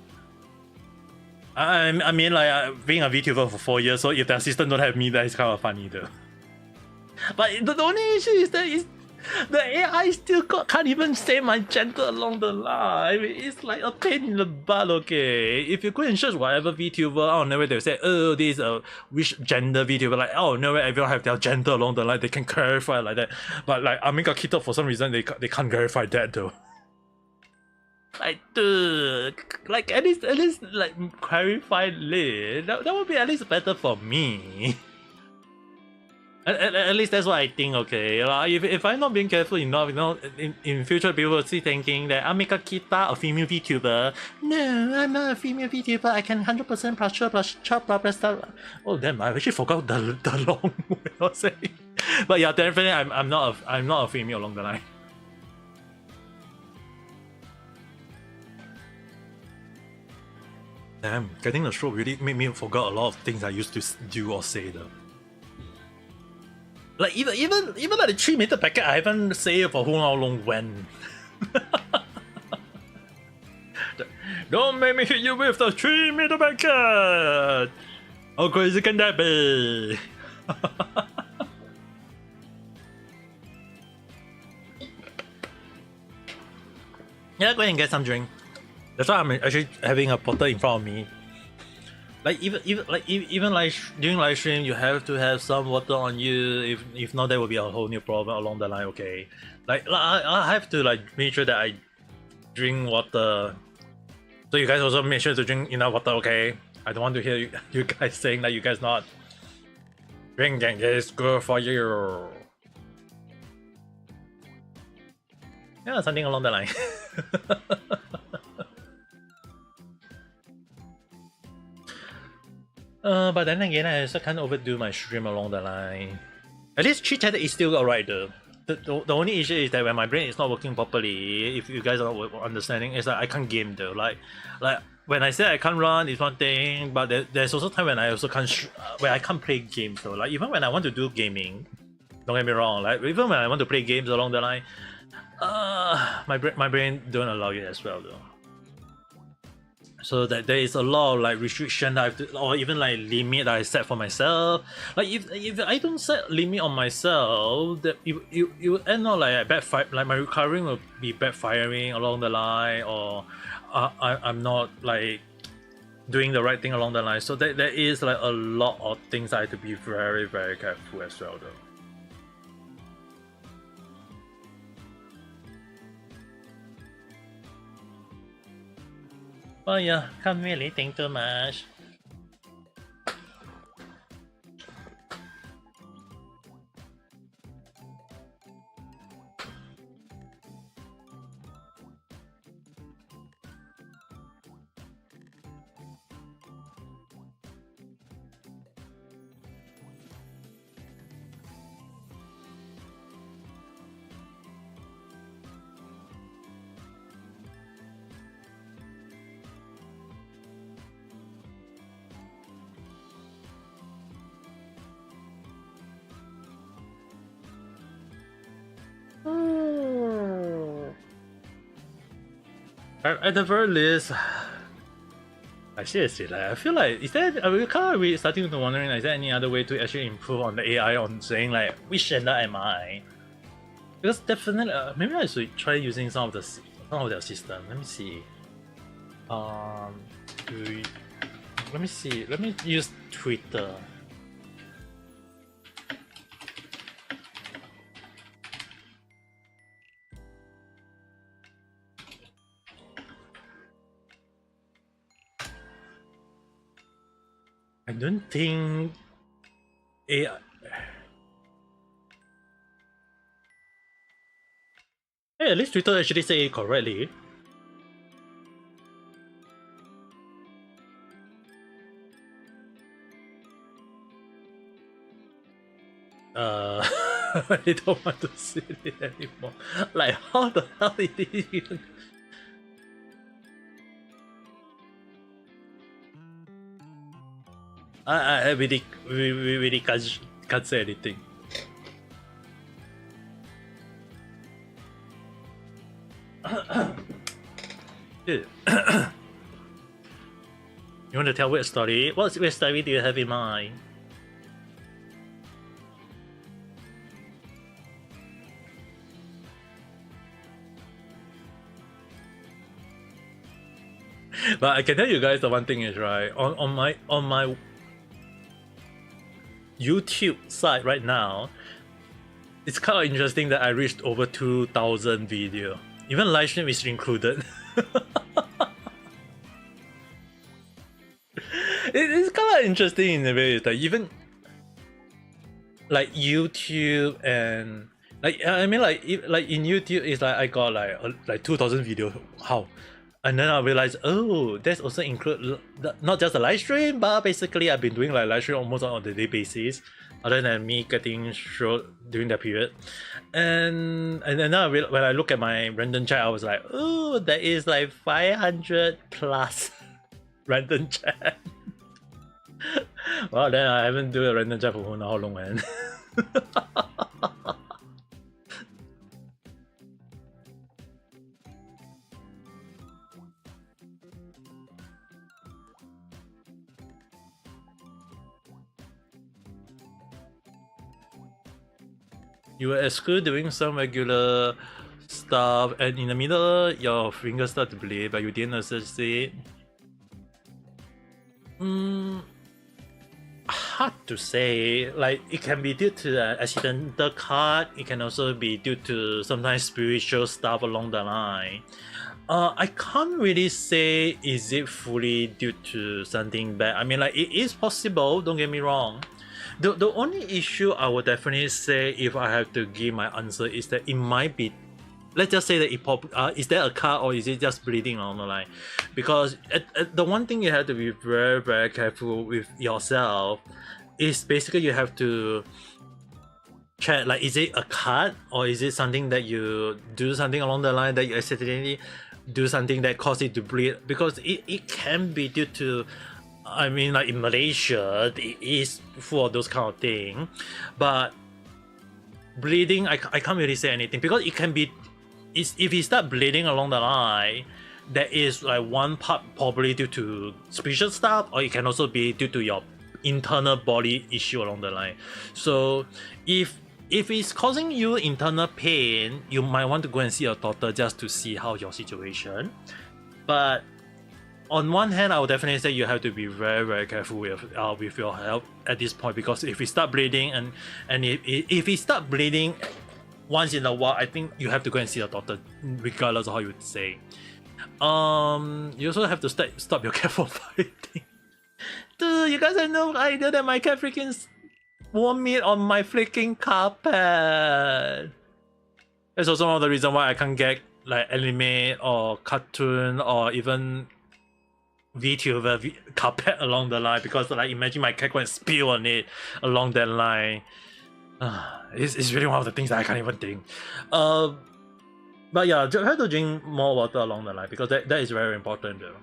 I mean, like, being a VTuber for 4 years, so if the assistant don't have me, that is kind of funny though. But the only issue is that the AI still can't even say my gender along the line. It's like a pain in the butt, okay? If you go and search whatever VTuber, oh no way they'll say, oh, this is a which gender VTuber, like, oh no way everyone have their gender along the line, they can clarify like that. But like Ame Gakita, for some reason they can't clarify that though. Like, dude, like at least like clarify it. That would be at least better for me. At least that's what I think. Okay, like if I'm not being careful enough, in future people will see thinking that Ame Gakita, a female VTuber. No, I'm not a female VTuber. I can 100% plus chop plus stuff. Oh damn! I actually forgot the long way I was saying. But yeah, definitely I'm not a female along the line. Damn, getting the stroke really made me forget a lot of things I used to do or say though. Like even like the 3-meter packet, I haven't said it for who how long when. Don't make me hit you with the 3-meter packet! How crazy can that be? Yeah, go ahead and get some drink. That's why I'm actually having a bottle in front of me. Like even like during live stream, you have to have some water on you. If not, there will be a whole new problem along the line. Okay, like I have to like make sure that I drink water. So you guys also make sure to drink enough water. Okay, I don't want to hear you guys saying that you guys not drinking is good for you. Yeah, something along the line. But then again, I also can't overdo my stream along the line. At least chit chat is still alright though. The only issue is that when my brain is not working properly, if you guys are not understanding, is that I can't game though. Like when I say I can't run, it's one thing, but there's also time when I also can't where I can't play games though. Like even when I want to do gaming, don't get me wrong. Like even when I want to play games along the line, my brain don't allow it as well though. So that there is a lot of like restriction that I have to, or even like limit that I set for myself. Like if I don't set limit on myself, that it will end up like backfire. Like my recovering will be backfiring along the line, or I'm not like doing the right thing along the line. So there is like a lot of things I have to be very very careful as well though. Oh yeah, can't really think too much. At the very least, seriously, like I feel like is there we starting to wondering is there any other way to actually improve on the AI on saying like which gender am I? Because definitely maybe I should try using some of their system. Let me see. Let me see. Let me use Twitter. I don't think AI. Hey, at least Twitter actually say it correctly. I don't want to see it anymore. Like, how the hell did it even? I really can't say anything. You want to tell which story? What story do you have in mind? But I can tell you guys the one thing is right on my YouTube side right now. It's kind of interesting that I reached over 2,000 video. Even live stream is included. It's kind of interesting in a way. It's like even like YouTube and like I mean like like in YouTube it's like I got like 2,000 videos. How? And then I realized, oh, that's also include not just a live stream, but basically I've been doing like live stream almost on a daily basis, other than me getting short during that period. And then now when I look at my random chat, I was like, oh, there is like 500 plus random chat. Well, then I haven't do a random chat for who knows how long, man. You were at school doing some regular stuff, and in the middle, your finger started to bleed, but you didn't assess it. Hard to say. Like, it can be due to the accidental cut. It can also be due to sometimes spiritual stuff along the line. I can't really say is it fully due to something bad. I mean, like, it is possible. Don't get me wrong. The only issue I would definitely say, if I have to give my answer, is that it might be, let's just say that it is there a cut or is it just bleeding along the line? Because the one thing you have to be very, very careful with yourself is basically you have to check, like, is it a cut or is it something that you do something along the line that you accidentally do something that causes it to bleed? Because it can be due to, I mean, like in Malaysia, it is full of those kind of thing. But bleeding, I can't really say anything because it can be, if you start bleeding along the line, there is like one part probably due to spiritual stuff, or it can also be due to your internal body issue along the line. So if it's causing you internal pain, you might want to go and see a doctor just to see how your situation. But on one hand, I would definitely say you have to be very, very careful with your health at this point, because if you start bleeding and if you start bleeding once in a while, I think you have to go and see a doctor, regardless of how you would say. You also have to stop your cat from fighting. Dude, you guys have no idea that my cat freaking vomit on my freaking carpet. That's also one of the reasons why I can't get like anime or cartoon or even VTuber carpet along the line, because like imagine my cat going to spill on it along that line. It's really one of the things that I can't even think. But yeah, you have to drink more water along the line, because that is very important though.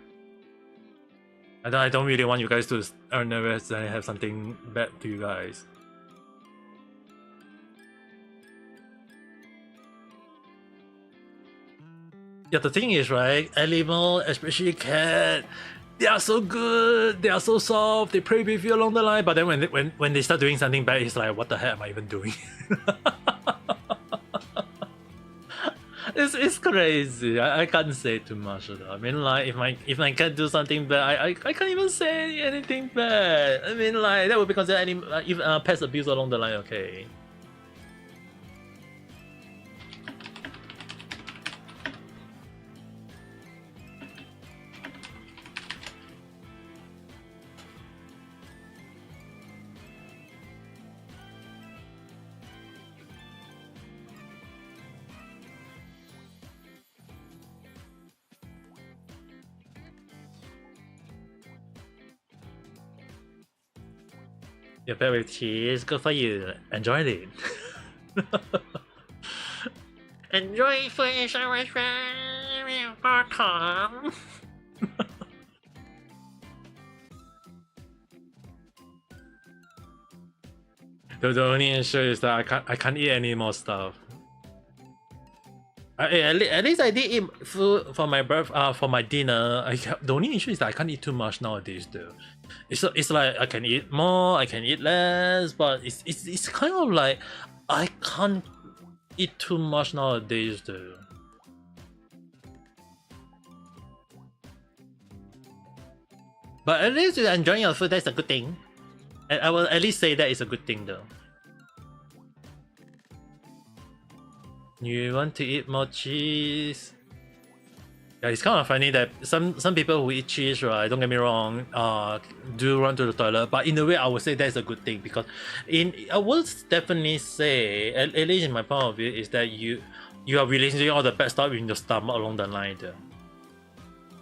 I don't really want you guys to earn nervous and have something bad to you guys. Yeah, the thing is, right, animal, especially cat, they are so good, they are so soft, they play with you along the line, but then when they start doing something bad, it's like, what the heck am I even doing? It's crazy. I can't say too much though. I mean, like, if my cat do something bad, I can't even say anything bad. I mean, like, that would be considered even pest abuse along the line. Okay. Your favorite cheese, good for you. Enjoy it. Enjoy food.com. The only issue is that I can't eat any more stuff. At least I did eat food for my for my dinner. The only issue is that I can't eat too much nowadays though. It's like I can eat more, I can eat less, but it's kind of like I can't eat too much nowadays though. But at least you're enjoying your food, that's a good thing. And I will at least say that is a good thing though. You want to eat more cheese? Yeah, it's kind of funny that some people who eat cheese, right? Don't get me wrong, do run to the toilet, but in a way, I would say that's a good thing because I would definitely say, at least in my point of view, is that you are releasing all the bad stuff in your stomach along the line. There.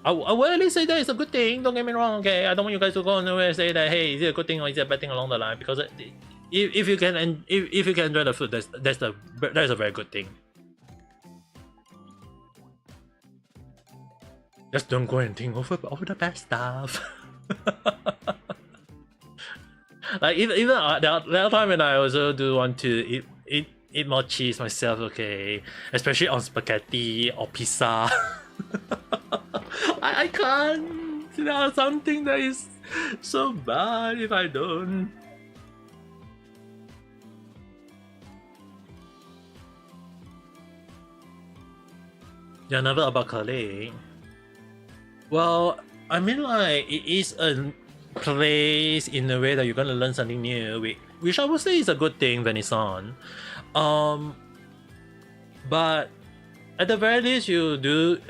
I would at least say that it's a good thing. Don't get me wrong, okay? I don't want you guys to go nowhere and say that, hey, is it a good thing or is it a bad thing along the line? Because if you can if you can enjoy the food, that's a very good thing. Just don't go and think over the bad stuff. Like even the other time when I also do want to eat more cheese myself, okay, especially on spaghetti or pizza. I can't. There's something that is so bad if I don't. Yeah, never about colleague. Well, I mean, like, it is a place in a way that you're gonna learn something new, which I would say is a good thing when it's on. But at the very least, you do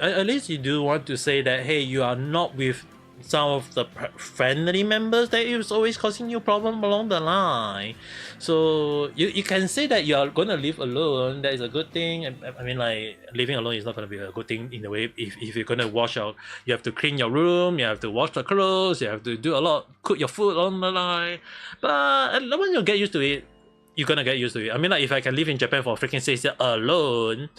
want to say that, hey, you are not with some of the friendly members that is always causing you problem along the line. So you can say that you are gonna live alone. That is a good thing. I mean, like, living alone is not gonna be a good thing in a way. If you're gonna wash out, you have to clean your room, you have to wash the clothes, you have to do a lot, cook your food on the line. But when you get used to it, you're gonna get used to it. I mean, like, if I can live in Japan for freaking 6 years alone,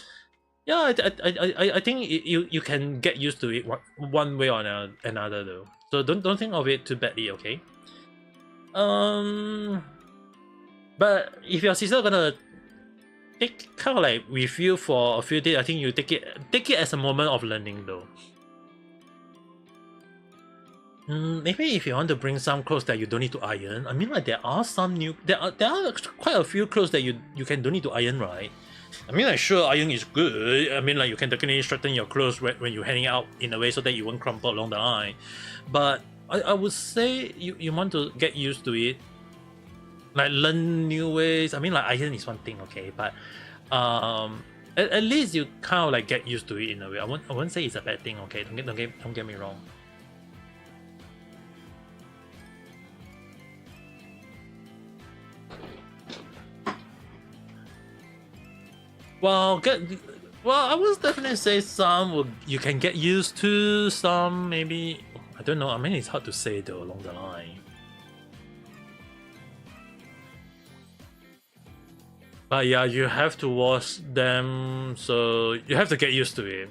yeah, I think you can get used to it one way or another though. So don't think of it too badly, okay? But if your sister gonna take kind of like with you for a few days, I think you take it as a moment of learning though. Maybe if you want to bring some clothes that you don't need to iron. I mean, like, there are quite a few clothes that you don't need to iron, right? I mean, like, sure, iron is good. I mean, like, you can definitely straighten your clothes when you're hanging out in a way so that you won't crumple along the line. But I would say you want to get used to it, like, learn new ways. I mean, like, iron is one thing, okay, but at least you kind of like get used to it in a way. I won't say it's a bad thing, okay? Don't get me wrong. Well, I would definitely say some you can get used to, some maybe, I don't know. I mean, it's hard to say though along the line. But yeah, you have to wash them, so you have to get used to it.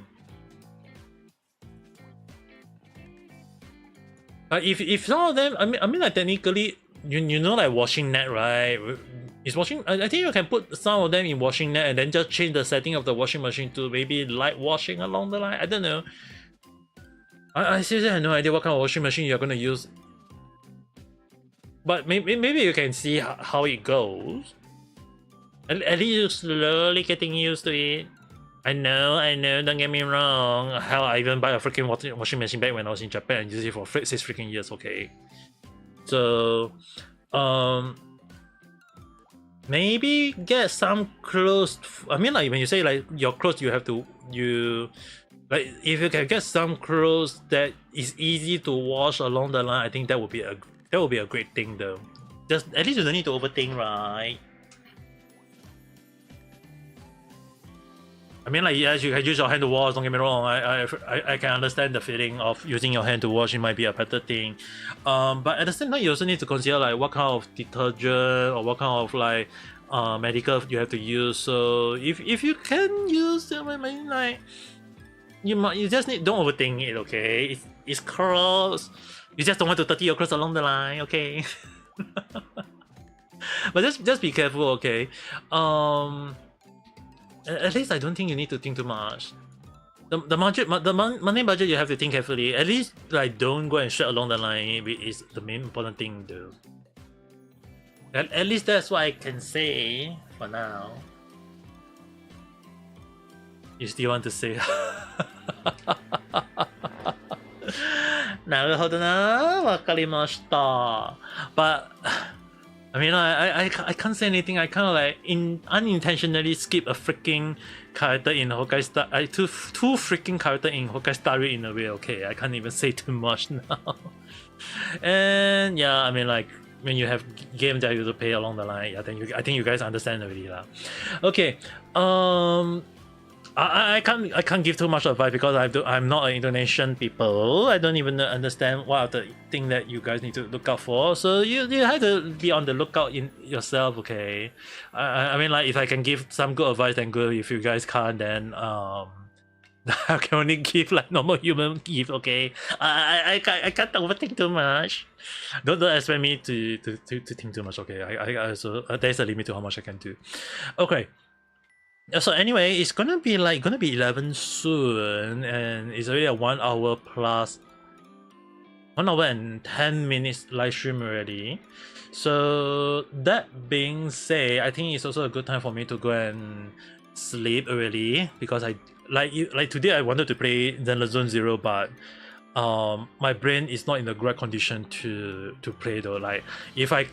But if some of them, I mean, like, technically, you know, like, washing net, right? Is washing. I think you can put some of them in washing net and then just change the setting of the washing machine to maybe light washing along the line. I don't know. I seriously have no idea what kind of washing machine you're gonna use. But maybe you can see how it goes. At least you're slowly getting used to it. I know, don't get me wrong. Hell, I even buy a freaking washing machine back when I was in Japan and used it for 6 freaking years, okay? So, maybe get some clothes. I mean, like, when you say, like, your clothes, you have to, like, if you can get some clothes that is easy to wash along the line, I think that would be a great thing though. Just at least you don't need to overthink, right? I mean, like, yes, you can use your hand to wash, don't get me wrong. I can understand the feeling of using your hand to wash. It might be a better thing. But at the same time, you also need to consider, like, what kind of detergent or what kind of, like, medical you have to use. So if you can use them, I mean, like, you just don't overthink it, okay? It's clothes. You just don't want to dirty your clothes along the line, okay? But just be careful, okay? At least I don't think you need to think too much. The money budget, you have to think carefully. At least, like, don't go and shred along the line is the main important thing though. At least that's what I can say for now. You still want to say? なるほどな、わかりました。But I mean, I can't say anything. I kind of like unintentionally skip a freaking character in Honkai Star. Two freaking character in Honkai Star Rail in a way. Okay, I can't even say too much now. And yeah, I mean, like when you have games that you have to pay along the line, yeah, then I think you guys understand already lah. Okay, I can't give too much advice because I'm not an Indonesian people. I don't even understand what are the thing that you guys need to look out for. So you have to be on the lookout in yourself. Okay, I mean, like if I can give some good advice, then good. If you guys can't, then I can only give like normal human give. Okay, I can't overthink too much. Don't expect me to think too much. Okay, I also there's a limit to how much I can do. Okay. So anyway, it's gonna be 11 soon, and it's already a 1 hour plus 1 hour and 10 minutes live stream already. So that being said, I think it's also a good time for me to go and sleep already because I like today I wanted to play Zenless Zone Zero, but my brain is not in the right condition to play though. Like if I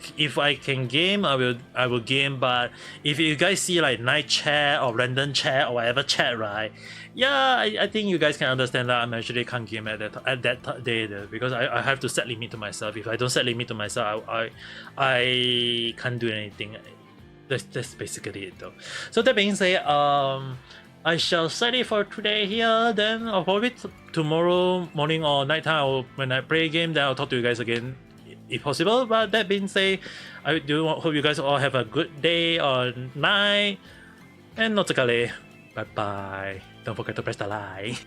can game, I will game, but if you guys see like night chat or random chat or whatever chat, right? Yeah, I think you guys can understand that I'm actually can't game at that day though, because I have to set limit to myself. If I don't set limit to myself, I can't do anything. That's basically it though. So that being said, I shall set it for today here. Then I'll probably tomorrow morning or nighttime when I play a game, then I'll talk to you guys again if possible. But that being said, I do hope you guys all have a good day or night. And notakale. Bye bye. Don't forget to press the like.